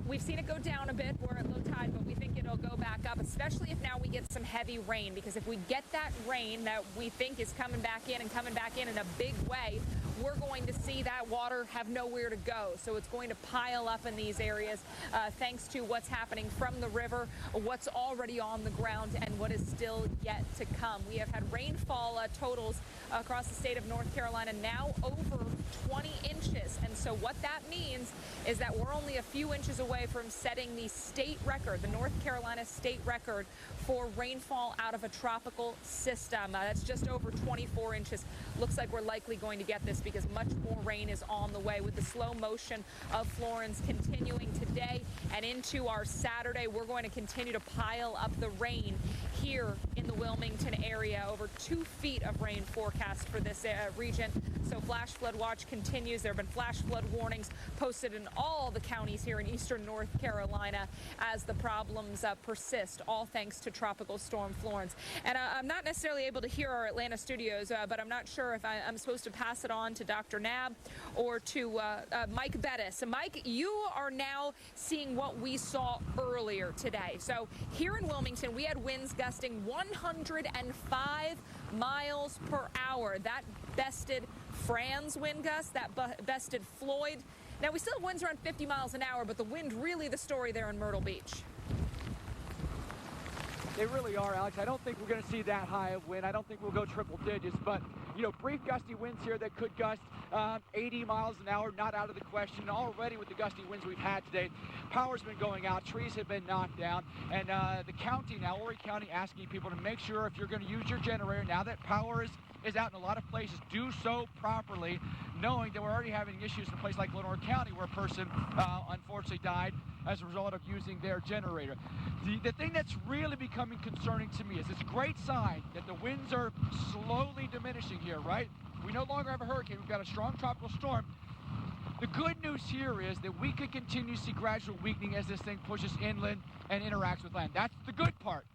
We've seen it go down a bit. We're at low tide, but we think it'll go back up, especially if now we get some heavy rain, because if we get that rain that we think is coming back in a big way, we're going to see that water have nowhere to go. So it's going to pile up in these areas thanks to what's happening from the river, what's already on the ground, and what is still yet to come. We have had rainfall totals across the state of North Carolina now over 20 inches. And so what that means is that we're only a few inches away from setting the state record, the North Carolina state record for rainfall out of a tropical system. That's just over 24 inches. Looks like we're likely going to get this because much more rain is on the way, with the slow motion of Florence continuing today and into our Saturday. We're going to continue to pile up the rain here in the Wilmington area. Over 2 feet of rain forecast for this region. So flash flood watch continues. There have been flash flood warnings posted in all the counties here in eastern North Carolina as the problems persist, all thanks to Tropical Storm Florence. And I'm not necessarily able to hear our Atlanta studios, but I'm not sure if I'm supposed to pass it on to Dr. Knabb or to Mike Bettis. Mike, you are now seeing what we saw earlier today. So here in Wilmington, we had winds gusting 105 miles per hour. That bested Fran's wind gust, that bested Floyd. Now, we still have winds around 50 miles an hour, but the wind really the story there in Myrtle Beach. They really are, Alex. I don't think we're going to see that high of wind. I don't think we'll go triple digits, but, you know, brief gusty winds here that could gust 80 miles an hour, not out of the question. Already with the gusty winds we've had today, power's been going out, trees have been knocked down, and the county now, Horry County, asking people to make sure if you're going to use your generator, now that power is out in a lot of places, do so properly, knowing that we're already having issues in a place like Lenore County where a person unfortunately died as a result of using their generator. The thing that's really becoming concerning to me is it's a great sign that the winds are slowly diminishing here, right? We no longer have a hurricane. We've got a strong tropical storm. The good news here is that we could continue to see gradual weakening as this thing pushes inland and interacts with land. That's the good part.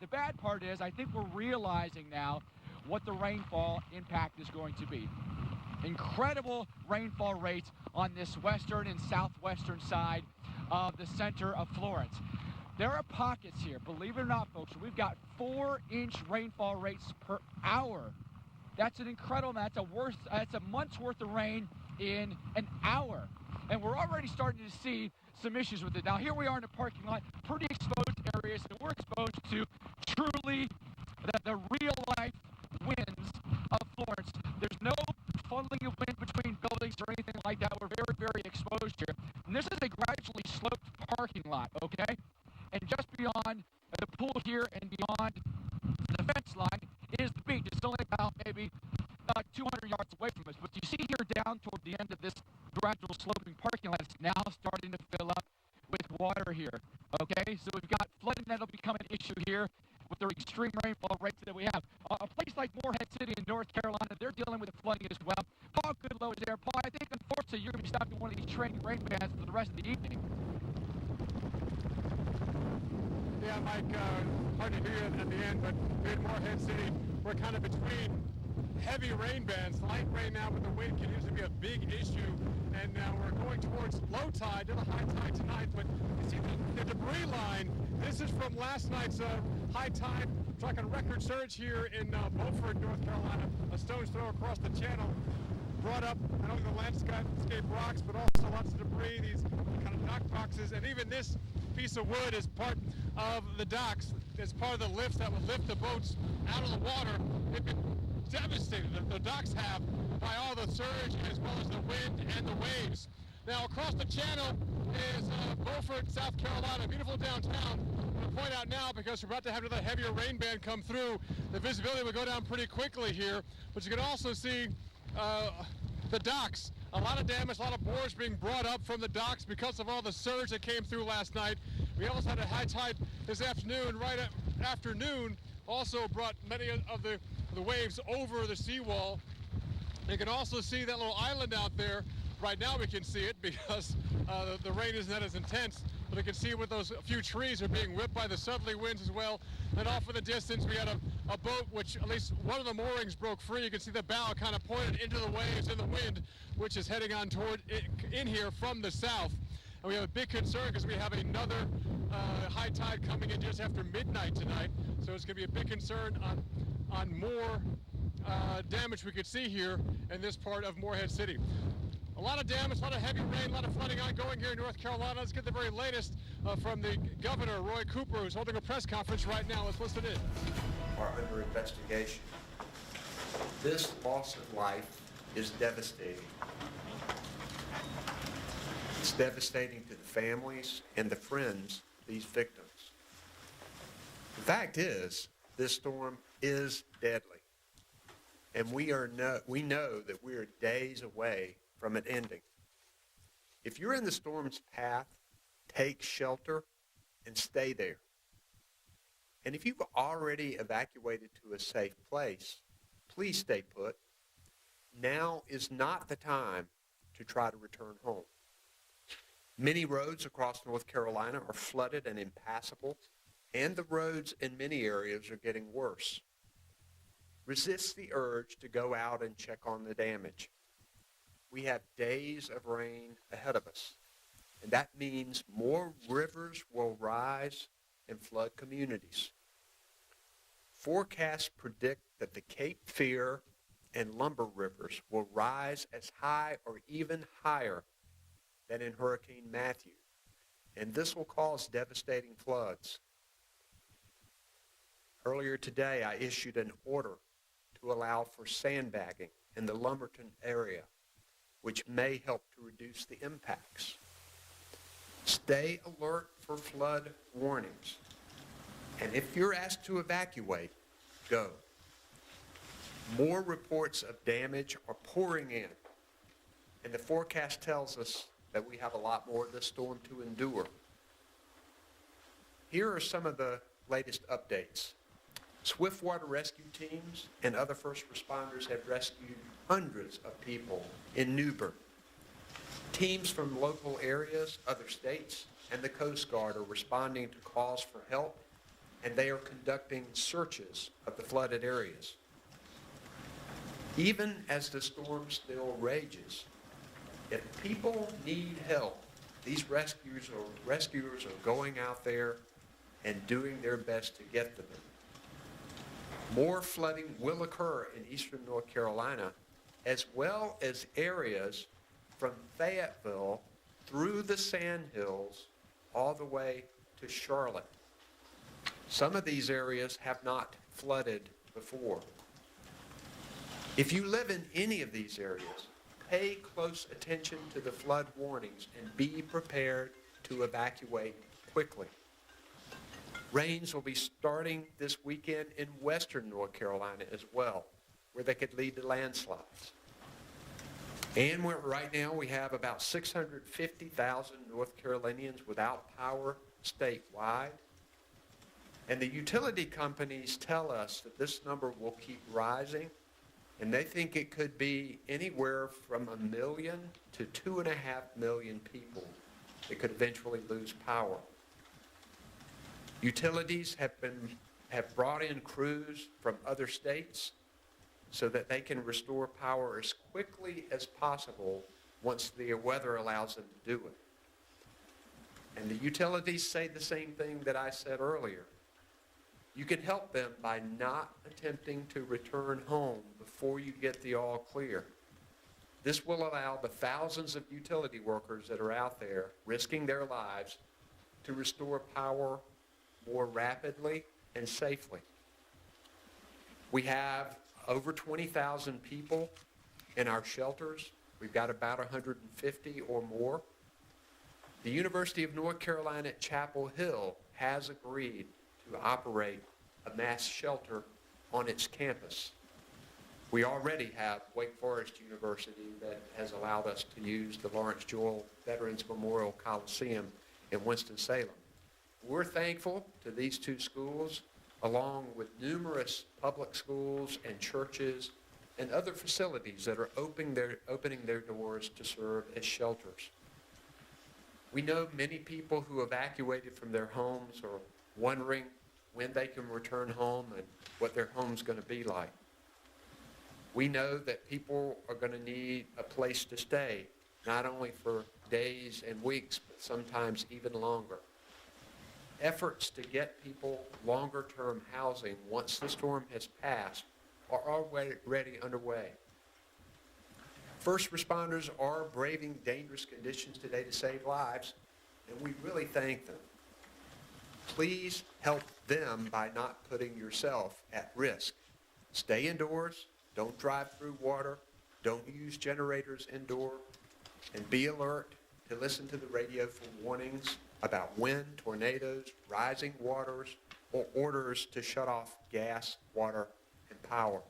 The bad part is I think we're realizing now what the rainfall impact is going to be. Incredible rainfall rates on this western and southwestern side of the center of Florence. There are pockets here, believe it or not, folks, we've got 4-inch rainfall rates per hour. That's an incredible amount. That's a month's worth of rain in an hour. And we're already starting to see some issues with it. Now, here we are in a parking lot, pretty exposed areas, and we're exposed to truly the real-life winds of Florence. There's no funneling of wind between buildings or anything like that. We're very, very exposed here. And this is a gradually sloped parking lot, okay? And just beyond the pool here and beyond the fence line is the beach. It's only about maybe 200 yards away from us. But you see here down toward the end of this gradual sloping parking lot, it's now starting to fill up with water here, okay? So we've got flooding that'll become an issue here with the extreme rainfall rates that we have. A place like Morehead City in North Carolina, they're dealing with the flooding as well. Paul Goodlow is there. Paul, I think unfortunately you're going to be stopping one of these training rain bands for the rest of the evening. Yeah, Mike, hard to hear you at the end, but we're in Morehead City. We're kind of between heavy rain bands, light rain now, but the wind can usually be a big issue. And now we're going towards low tide to the high tide tonight. But you see the debris line. This is from last night's high tide. Talking record surge here in Beaufort, North Carolina. A stone's throw across the channel brought up not only the landscape rocks, but also lots of debris, these kind of dock boxes, and even this piece of wood is part of the docks. It's part of the lifts that would lift the boats out of the water. They've been devastated, the docks have, by all the surge as well as the wind and the waves. Now across the channel is Beaufort, South Carolina, beautiful downtown. I'm going to point out now, because we're about to have another heavier rain band come through, the visibility will go down pretty quickly here, but you can also see the docks. A lot of damage, a lot of boards being brought up from the docks because of all the surge that came through last night. We also had a high tide this afternoon. Right afternoon also brought many of the waves over the seawall. You can also see that little island out there. Right now we can see it because the rain isn't that as intense, but you can see with those few trees are being whipped by the southerly winds as well. And off in the distance we had a boat which at least one of the moorings broke free. You can see the bow kind of pointed into the waves in the wind, which is heading on toward in here from the south. And we have a big concern because we have another high tide coming in just after midnight tonight. So it's going to be a big concern on more damage we could see here in this part of Morehead City. A lot of damage, a lot of heavy rain, a lot of flooding ongoing here in North Carolina. Let's get the very latest from the governor, Roy Cooper, who's holding a press conference right now. Let's listen in. Are under investigation. This loss of life is devastating. It's devastating to the families and the friends of these victims. The fact is, this storm is deadly. And we know that we are days away from it ending. If you're in the storm's path, take shelter and stay there. And if you've already evacuated to a safe place, please stay put. now is not the time to try to return home. Many roads across North Carolina are flooded and impassable, and the roads in many areas are getting worse. Resist the urge to go out and check on the damage. We have days of rain ahead of us, and that means more rivers will rise and flood communities. Forecasts predict that the Cape Fear and Lumber rivers will rise as high or even higher than in Hurricane Matthew, and this will cause devastating floods. Earlier today, I issued an order to allow for sandbagging in the Lumberton area, which may help to reduce the impacts. Stay alert for flood warnings, and if you're asked to evacuate, go. More reports of damage are pouring in, and the forecast tells us that we have a lot more of this storm to endure. Here are some of the latest updates. Swiftwater rescue teams and other first responders have rescued hundreds of people in Newbern. Teams from local areas, other states, and the Coast Guard are responding to calls for help, and they are conducting searches of the flooded areas. Even as the storm still rages, if people need help, these rescuers are going out there and doing their best to get to them. More flooding will occur in eastern North Carolina, as well as areas from Fayetteville through the Sandhills all the way to Charlotte. Some of these areas have not flooded before. If you live in any of these areas, pay close attention to the flood warnings and be prepared to evacuate quickly. Rains will be starting this weekend in western North Carolina as well, where they could lead to landslides. And right now we have about 650,000 North Carolinians without power statewide. And the utility companies tell us that this number will keep rising, and they think it could be anywhere from 1 million to 2.5 million people that could eventually lose power. Utilities have brought in crews from other states so that they can restore power as quickly as possible once the weather allows them to do it. And the utilities say the same thing that I said earlier. You can help them by not attempting to return home before you get the all clear. This will allow the thousands of utility workers that are out there risking their lives to restore power more rapidly and safely. We have over 20,000 people in our shelters. We've got about 150 or more. The University of North Carolina at Chapel Hill has agreed to operate a mass shelter on its campus. We already have Wake Forest University that has allowed us to use the Lawrence Joel Veterans Memorial Coliseum in Winston-Salem. We're thankful to these two schools, along with numerous public schools and churches and other facilities that are opening their doors to serve as shelters. We know many people who evacuated from their homes are wondering when they can return home and what their home's going to be like. We know that people are going to need a place to stay, not only for days and weeks, but sometimes even longer. Efforts to get people longer-term housing once the storm has passed are already underway. First responders are braving dangerous conditions today to save lives, and we really thank them. Please help them by not putting yourself at risk. Stay indoors, don't drive through water, don't use generators indoor, and be alert to listen to the radio for warnings about wind, tornadoes, rising waters, or orders to shut off gas, water, and power.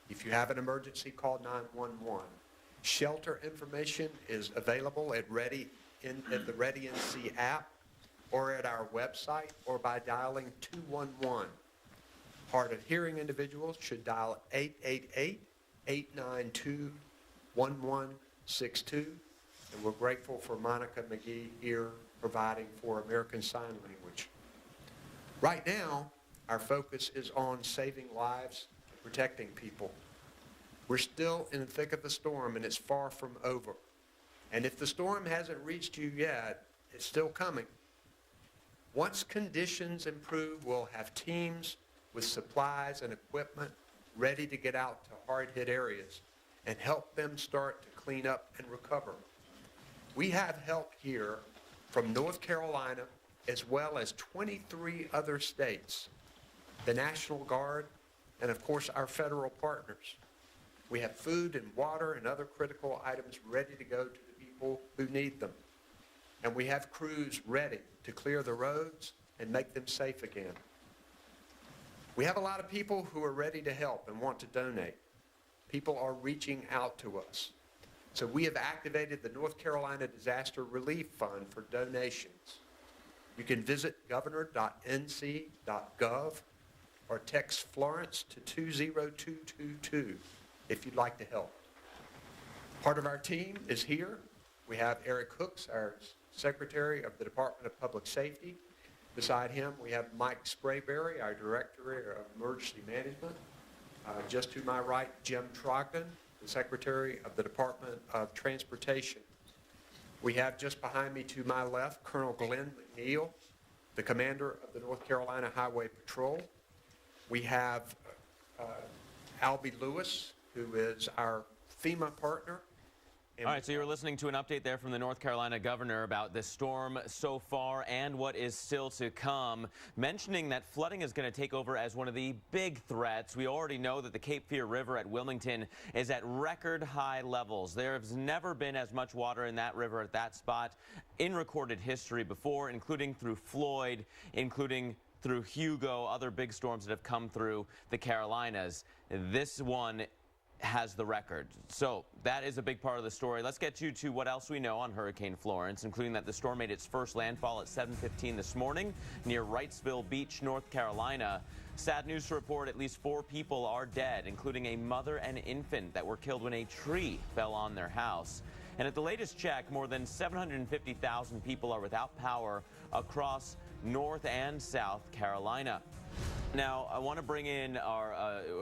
If you have an emergency, call 911. Shelter information is available at the Ready NC app or at our website or by dialing 211. Hard of hearing individuals should dial 892-1162. And we're grateful for Monica McGee here providing for American Sign Language. Right now, our focus is on saving lives and protecting people. We're still in the thick of the storm, and it's far from over. And if the storm hasn't reached you yet, it's still coming. Once conditions improve, we'll have teams with supplies and equipment ready to get out to hard-hit areas and help them start to clean up and recover. We have help here from North Carolina as well as 23 other states, the National Guard, and of course our federal partners. We have food and water and other critical items ready to go to the people who need them. And we have crews ready to clear the roads and make them safe again. We have a lot of people who are ready to help and want to donate. People are reaching out to us. So we have activated the North Carolina Disaster Relief Fund for donations. You can visit governor.nc.gov or text Florence to 20222 if you'd like to help. Part of our team is here. We have Eric Hooks, our Secretary of the Department of Public Safety. Beside him, we have Mike Sprayberry, our Director of Emergency Management. Just to my right, Jim Trogdon, the Secretary of the Department of Transportation. We have just behind me to my left, Colonel Glenn McNeil, the Commander of the North Carolina Highway Patrol. We have Albie Lewis, who is our FEMA partner. All right, so you were listening to an update there from the North Carolina governor about this storm so far and what is still to come, mentioning that flooding is going to take over as one of the big threats. We already know that the Cape Fear River at Wilmington is at record high levels. There has never been as much water in that river at that spot in recorded history before, including through Floyd, including through Hugo, other big storms that have come through the Carolinas. This one has the record. So that is a big part of the story. Let's get you to what else we know on Hurricane Florence, including that the storm made its first landfall at 7:15 this morning near Wrightsville Beach, North Carolina. Sad news to report, at least 4 people are dead, including a mother and infant that were killed when a tree fell on their house. And at the latest check, more than 750,000 people are without power across North and South Carolina. Now, I want to bring in our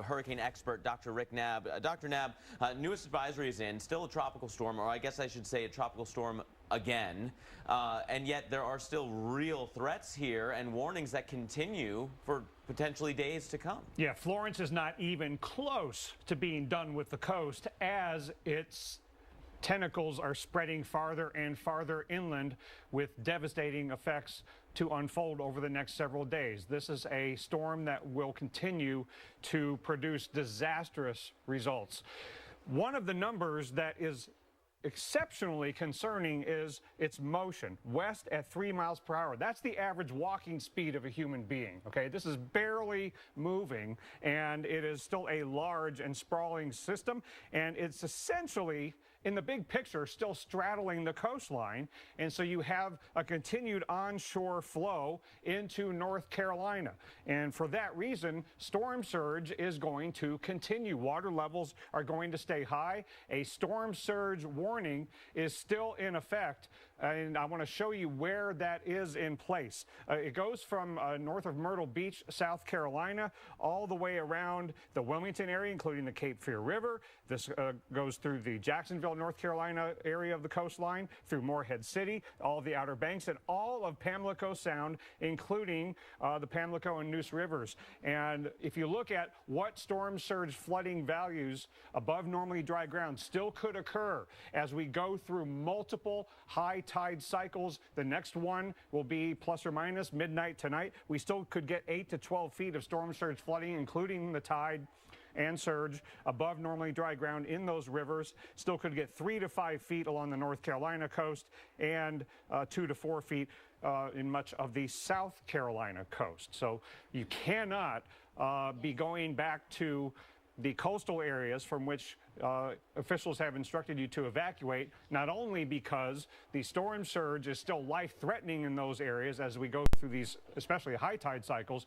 hurricane expert, Dr. Rick Knabb. Dr. Knabb, newest advisory is in, still a tropical storm, or I guess I should say a tropical storm again. And yet there are still real threats here and warnings that continue for potentially days to come. Yeah, Florence is not even close to being done with the coast as its tentacles are spreading farther and farther inland with devastating effects to unfold over the next several days. This is a storm that will continue to produce disastrous results. One of the numbers that is exceptionally concerning is its motion, west at 3 miles per hour. That's the average walking speed of a human being, okay? This is barely moving, and it is still a large and sprawling system, and it's essentially, in the big picture, still straddling the coastline, and so you have a continued onshore flow into North Carolina. And for that reason, storm surge is going to continue. Water levels are going to stay high. A storm surge warning is still in effect, and I want to show you where that is in place. It goes from north of Myrtle Beach, South Carolina, all the way around the Wilmington area, including the Cape Fear River. This goes through the Jacksonville, North Carolina area of the coastline, through Morehead City, all of the Outer Banks, and all of Pamlico Sound, including the Pamlico and Neuse Rivers. And if you look at what storm surge flooding values above normally dry ground still could occur as we go through multiple high tide cycles, the next one will be plus or minus midnight tonight. We still could get 8 to 12 feet of storm surge flooding, including the tide and surge above normally dry ground in those rivers. Still could get 3 to 5 feet along the North Carolina coast and 2 to 4 feet in much of the South Carolina coast. So you cannot be going back to the coastal areas from which officials have instructed you to evacuate, not only because the storm surge is still life-threatening in those areas as we go through these, especially high tide cycles,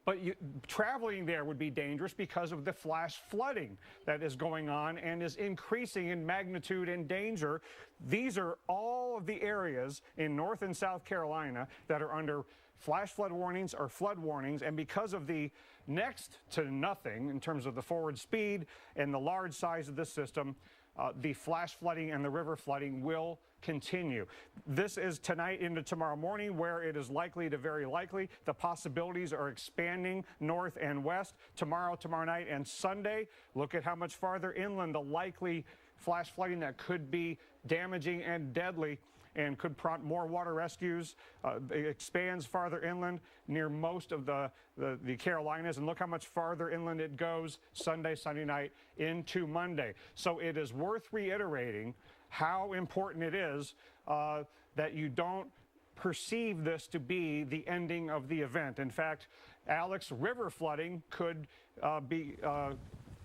but traveling there would be dangerous because of the flash flooding that is going on and is increasing in magnitude and danger. These are all of the areas in North and South Carolina that are under flash flood warnings or flood warnings, and because of the next to nothing in terms of the forward speed and the large size of this system, the flash flooding and the river flooding will continue. This is tonight into tomorrow morning, where it is likely to very likely. The possibilities are expanding north and west. Tomorrow night, and Sunday, look at how much farther inland the likely flash flooding that could be damaging and deadly and could prompt more water rescues. It expands farther inland near most of the Carolinas, and look how much farther inland it goes Sunday night into Monday. So it is worth reiterating how important it is that you don't perceive this to be the ending of the event. In fact, Alex, river flooding could be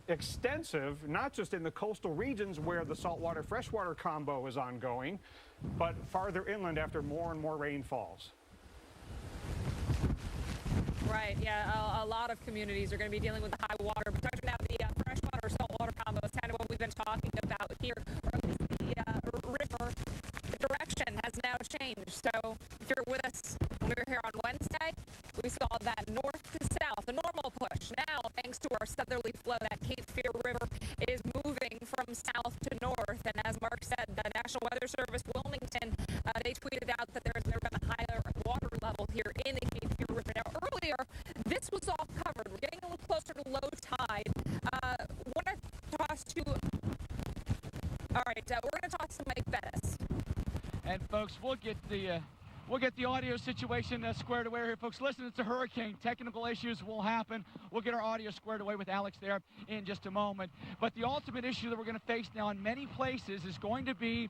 extensive, not just in the coastal regions where the saltwater freshwater combo is ongoing, but farther inland after more and more rain falls. Right, yeah, a lot of communities are going to be dealing with the high water, but talking about the freshwater saltwater combo is kind of what we've been talking about here. The river, the direction has now changed. So if you're with us when we were here on Wednesday, we saw that north to south, a normal push. Now, thanks to our southerly flow, that Cape Fear River is moving from south to north. And as Mark said, the National Weather Service, Wilmington, they tweeted out that there's never been a higher water level here in the Cape Fear River. Now, earlier, this was all covered. We're getting a little closer to low tide. Want to toss to... All right, we're going to toss to Mike Bettis. And folks, we'll get the audio situation squared away here. Folks, listen, it's a hurricane. Technical issues will happen. We'll get our audio squared away with Alex there in just a moment. But the ultimate issue that we're going to face now in many places is going to be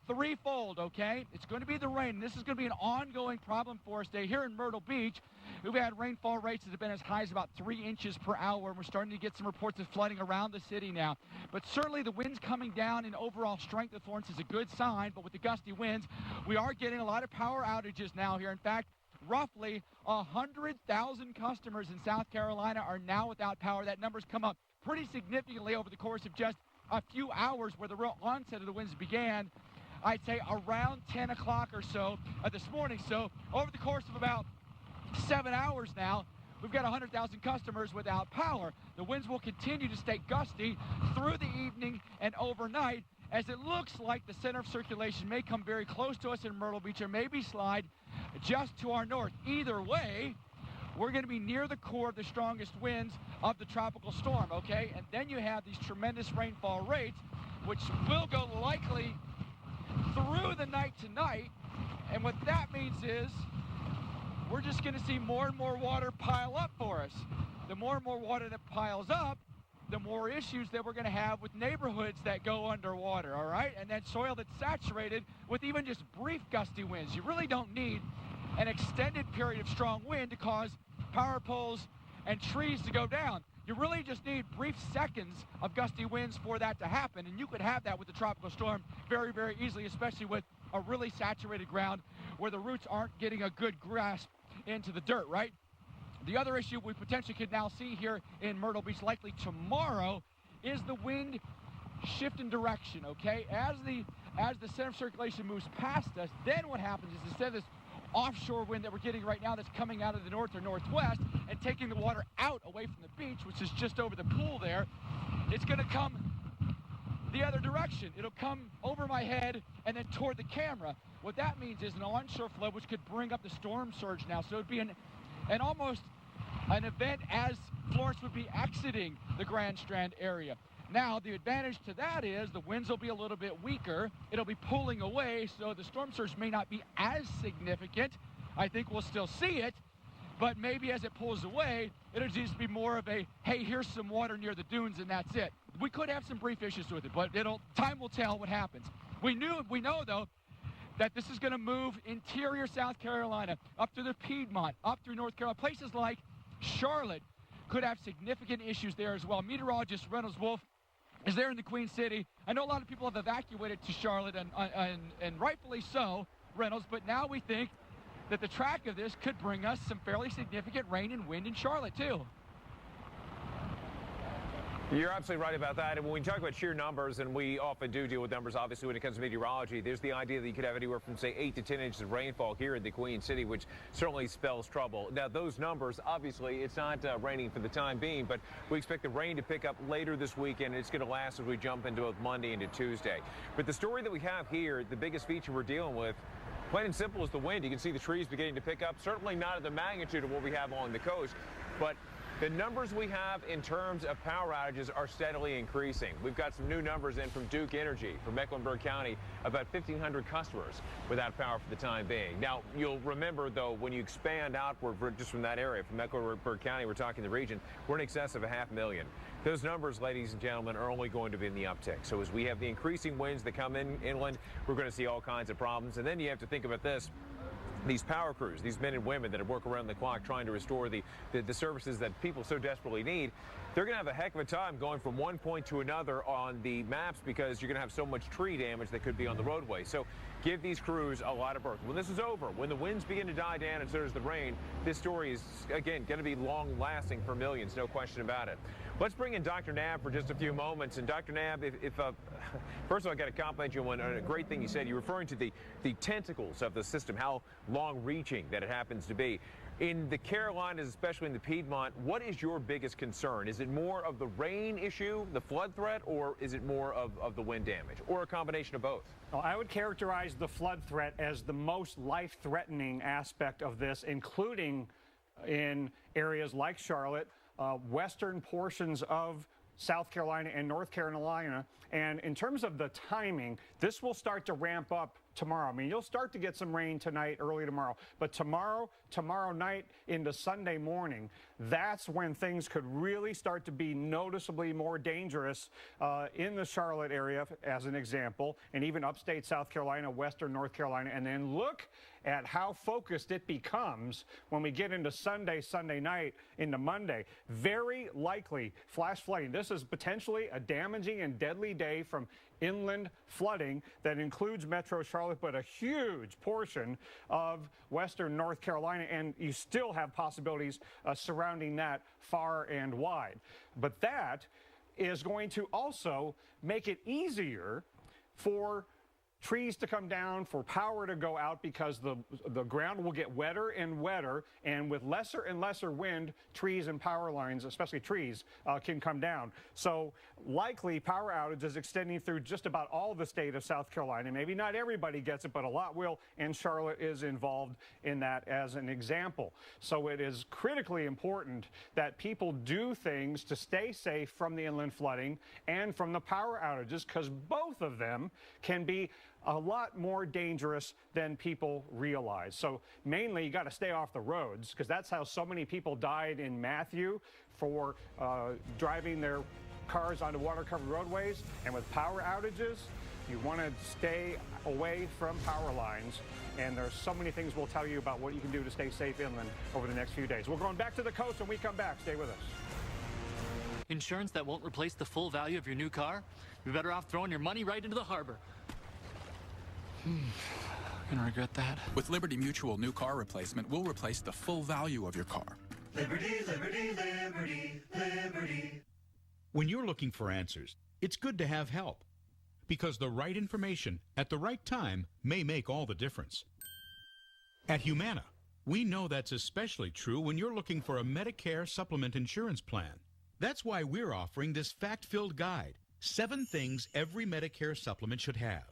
threefold, okay? It's going to be the rain. This is going to be an ongoing problem for us today. Here in Myrtle Beach, we've had rainfall rates that have been as high as about 3 inches per hour. We're starting to get some reports of flooding around the city now. But certainly the winds coming down in overall strength of Florence is a good sign. But with the gusty winds, we are getting a lot of power outages now here. In fact, roughly 100,000 customers in South Carolina are now without power. That number's come up pretty significantly over the course of just a few hours, where the real onset of the winds began, I'd say around 10 o'clock or so this morning. So over the course of about 7 hours now, we've got 100,000 customers without power. The winds will continue to stay gusty through the evening and overnight, as it looks like the center of circulation may come very close to us in Myrtle Beach or maybe slide just to our north. Either way, we're going to be near the core of the strongest winds of the tropical storm, okay? And then you have these tremendous rainfall rates, which will go likely through the night tonight. And what that means is we're just going to see more and more water pile up for us. The more and more water that piles up, the more issues that we're going to have with neighborhoods that go underwater, all right? And then soil that's saturated with even just brief gusty winds. You really don't need an extended period of strong wind to cause power poles and trees to go down. You really just need brief seconds of gusty winds for that to happen, and you could have that with the tropical storm very, very easily, especially with a really saturated ground where the roots aren't getting a good grasp into the dirt, right? The other issue we potentially could now see here in Myrtle Beach, likely tomorrow, is the wind shift in direction, okay? As the center of circulation moves past us, then what happens is instead of this offshore wind that we're getting right now that's coming out of the north or northwest and taking the water out away from the beach, which is just over the pool there, it's going to come the other direction. It'll come over my head and then toward the camera. What that means is an onshore flow, which could bring up the storm surge now. So it would be an almost an event as Florence would be exiting the Grand Strand area. Now, the advantage to that is the winds will be a little bit weaker. It'll be pulling away, so the storm surge may not be as significant. I think we'll still see it, but maybe as it pulls away, it'll just be more of a, hey, here's some water near the dunes, and that's it. We could have some brief issues with it, but time will tell what happens. We know, though, that this is going to move interior South Carolina, up through the Piedmont, up through North Carolina. Places like Charlotte could have significant issues there as well. Meteorologist Reynolds Wolf is there in the Queen City. I know a lot of people have evacuated to Charlotte, and rightfully so, Reynolds, but now we think that the track of this could bring us some fairly significant rain and wind in Charlotte, too. You're absolutely right about that. And when we talk about sheer numbers, and we often do deal with numbers, obviously, when it comes to meteorology, there's the idea that you could have anywhere from, say, 8 to 10 inches of rainfall here in the Queen City, which certainly spells trouble. Now, those numbers, obviously, it's not raining for the time being, but we expect the rain to pick up later this weekend. It's going to last as we jump into both Monday into Tuesday. But the story that we have here, the biggest feature we're dealing with, plain and simple, is the wind. You can see the trees beginning to pick up, certainly not at the magnitude of what we have along the coast, but the numbers we have in terms of power outages are steadily increasing. We've got some new numbers in from Duke Energy, from Mecklenburg County, about 1,500 customers without power for the time being. Now, you'll remember, though, when you expand outward just from that area, from Mecklenburg County, we're talking the region, we're in excess of 500,000. Those numbers, ladies and gentlemen, are only going to be in the uptick. So as we have the increasing winds that come in inland, we're going to see all kinds of problems. And then you have to think about this. These power crews, these men and women that work around the clock trying to restore the services that people so desperately need, they're going to have a heck of a time going from one point to another on the maps because you're going to have so much tree damage that could be on the roadway. So give these crews a lot of berth. When this is over, when the winds begin to die down and so does the rain, this story is, again, going to be long-lasting for millions, no question about it. Let's bring in Dr. Knabb for just a few moments. And Dr. Knabb, first of all, I got to compliment you on a great thing you said. You're referring to the tentacles of the system, how long-reaching that it happens to be. In the Carolinas, especially in the Piedmont, what is your biggest concern? Is it more of the rain issue, the flood threat, or is it more of the wind damage, or a combination of both? Well, I would characterize the flood threat as the most life-threatening aspect of this, including in areas like Charlotte, western portions of South Carolina and North Carolina. And in terms of the timing, this will start to ramp up tomorrow. I mean, you'll start to get some rain tonight, early tomorrow, but tomorrow night into Sunday morning, that's when things could really start to be noticeably more dangerous in the Charlotte area, as an example, and even upstate South Carolina, western North Carolina. And then look at how focused it becomes when we get into Sunday night into Monday. Very likely flash flooding. This is potentially a damaging and deadly day from inland flooding that includes Metro Charlotte, but a huge portion of western North Carolina, and you still have possibilities surrounding that far and wide. But that is going to also make it easier for trees to come down, for power to go out, because the ground will get wetter and wetter, and with lesser and lesser wind, trees and power lines, especially trees, can come down. So likely power outages extending through just about all the state of South Carolina. Maybe not everybody gets it, but a lot will, and Charlotte is involved in that as an example. So it is critically important that people do things to stay safe from the inland flooding and from the power outages, because both of them can be a lot more dangerous than people realize. So mainly you got to stay off the roads, because that's how so many people died in Matthew for driving their cars onto water-covered roadways. And with power outages, you want to stay away from power lines. And there's so many things we'll tell you about what you can do to stay safe inland over the next few days. We're going back to the coast when we come back. Stay with us. Insurance that won't replace the full value of your new car? You're better off throwing your money right into the harbor. Gonna regret that. With Liberty Mutual new car replacement, we'll replace the full value of your car. Liberty, liberty, liberty, liberty. When you're looking for answers, it's good to have help, because the right information at the right time may make all the difference. At Humana, we know that's especially true when you're looking for a Medicare supplement insurance plan. That's why we're offering this fact-filled guide, 7 things every Medicare supplement should have.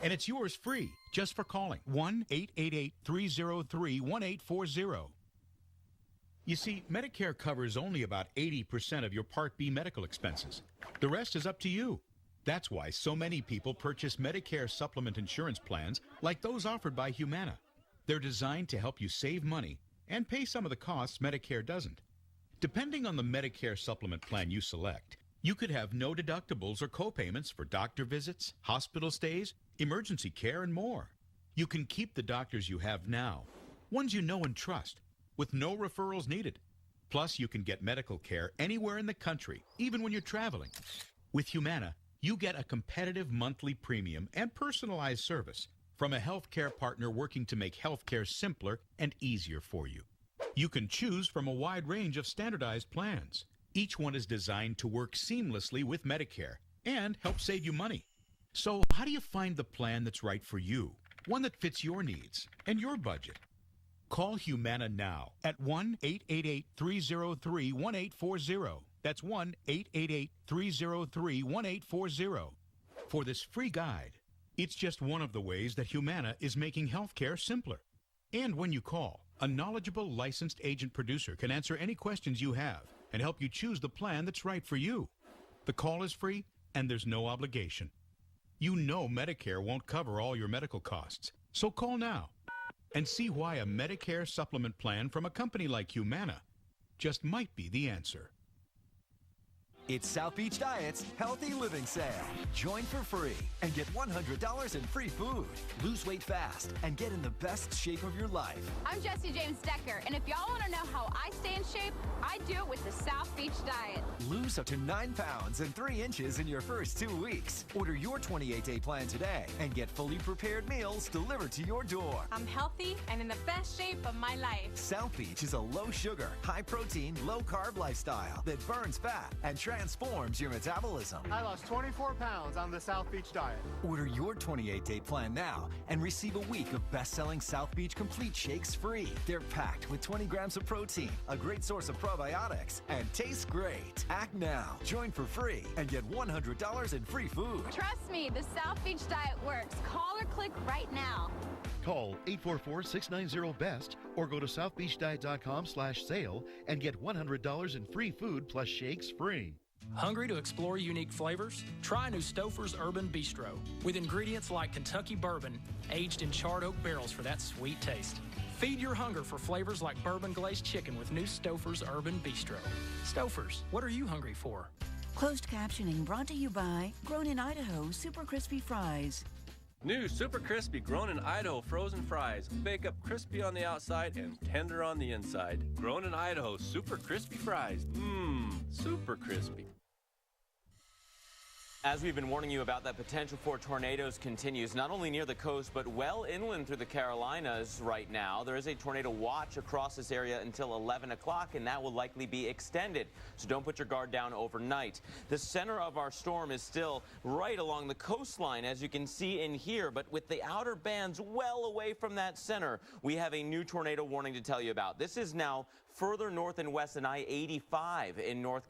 And it's yours free, just for calling 1-888-303-1840. You see, Medicare covers only about 80% of your Part B medical expenses. The rest is up to you. That's why so many people purchase Medicare supplement insurance plans like those offered by Humana. They're designed to help you save money and pay some of the costs Medicare doesn't. Depending on the Medicare supplement plan you select, you could have no deductibles or copayments for doctor visits, hospital stays, emergency care, and more. You can keep the doctors you have now, ones you know and trust, with no referrals needed. Plus, you can get medical care anywhere in the country, even when you're traveling. With Humana, you get a competitive monthly premium and personalized service, from a healthcare partner working to make healthcare simpler and easier for you. You can choose from a wide range of standardized plans. Each one is designed to work seamlessly with Medicare and help save you money. So how do you find the plan that's right for you? One that fits your needs and your budget. Call Humana now at 1-888-303-1840. That's 1-888-303-1840 for this free guide. It's just one of the ways that Humana is making healthcare simpler. And when you call, a knowledgeable licensed agent producer can answer any questions you have and help you choose the plan that's right for you. The call is free and there's no obligation. You know Medicare won't cover all your medical costs, so call now and see why a Medicare supplement plan from a company like Humana just might be the answer. It's South Beach Diet's Healthy Living Sale. Join for free and get $100 in free food. Lose weight fast and get in the best shape of your life. I'm Jesse James Decker, and if y'all want to know how I stay in shape, I do it with the South Beach Diet. Lose up to 9 pounds and 3 inches in your first 2 weeks. Order your 28-day plan today and get fully prepared meals delivered to your door. I'm healthy and in the best shape of my life. South Beach is a low-sugar, high-protein, low-carb lifestyle that burns fat and transforms your metabolism. I lost 24 pounds on the South Beach Diet. Order your 28-day plan now and receive a week of best-selling South Beach Complete Shakes free. They're packed with 20 grams of protein, a great source of probiotics, and taste great. Act now. Join for free and get $100 in free food. Trust me, the South Beach Diet works. Call or click right now. Call 844-690-BEST or go to southbeachdiet.com/sale and get $100 in free food plus shakes free. Hungry to explore unique flavors? Try new Stouffer's Urban Bistro with ingredients like Kentucky bourbon aged in charred oak barrels for that sweet taste. Feed your hunger for flavors like bourbon glazed chicken with new Stouffer's Urban Bistro. Stouffer's, what are you hungry for? Closed captioning brought to you by Grown in Idaho Super Crispy Fries. New Super Crispy Grown in Idaho frozen fries. Bake up crispy on the outside and tender on the inside. Grown in Idaho Super Crispy Fries. Mmm, super crispy. As we've been warning you about, that potential for tornadoes continues, not only near the coast, but well inland through the Carolinas right now. There is a tornado watch across this area until 11 o'clock, and that will likely be extended. So don't put your guard down overnight. The center of our storm is still right along the coastline, as you can see in here. But with the outer bands well away from that center, we have a new tornado warning to tell you about. This is now further north and west than I-85 in North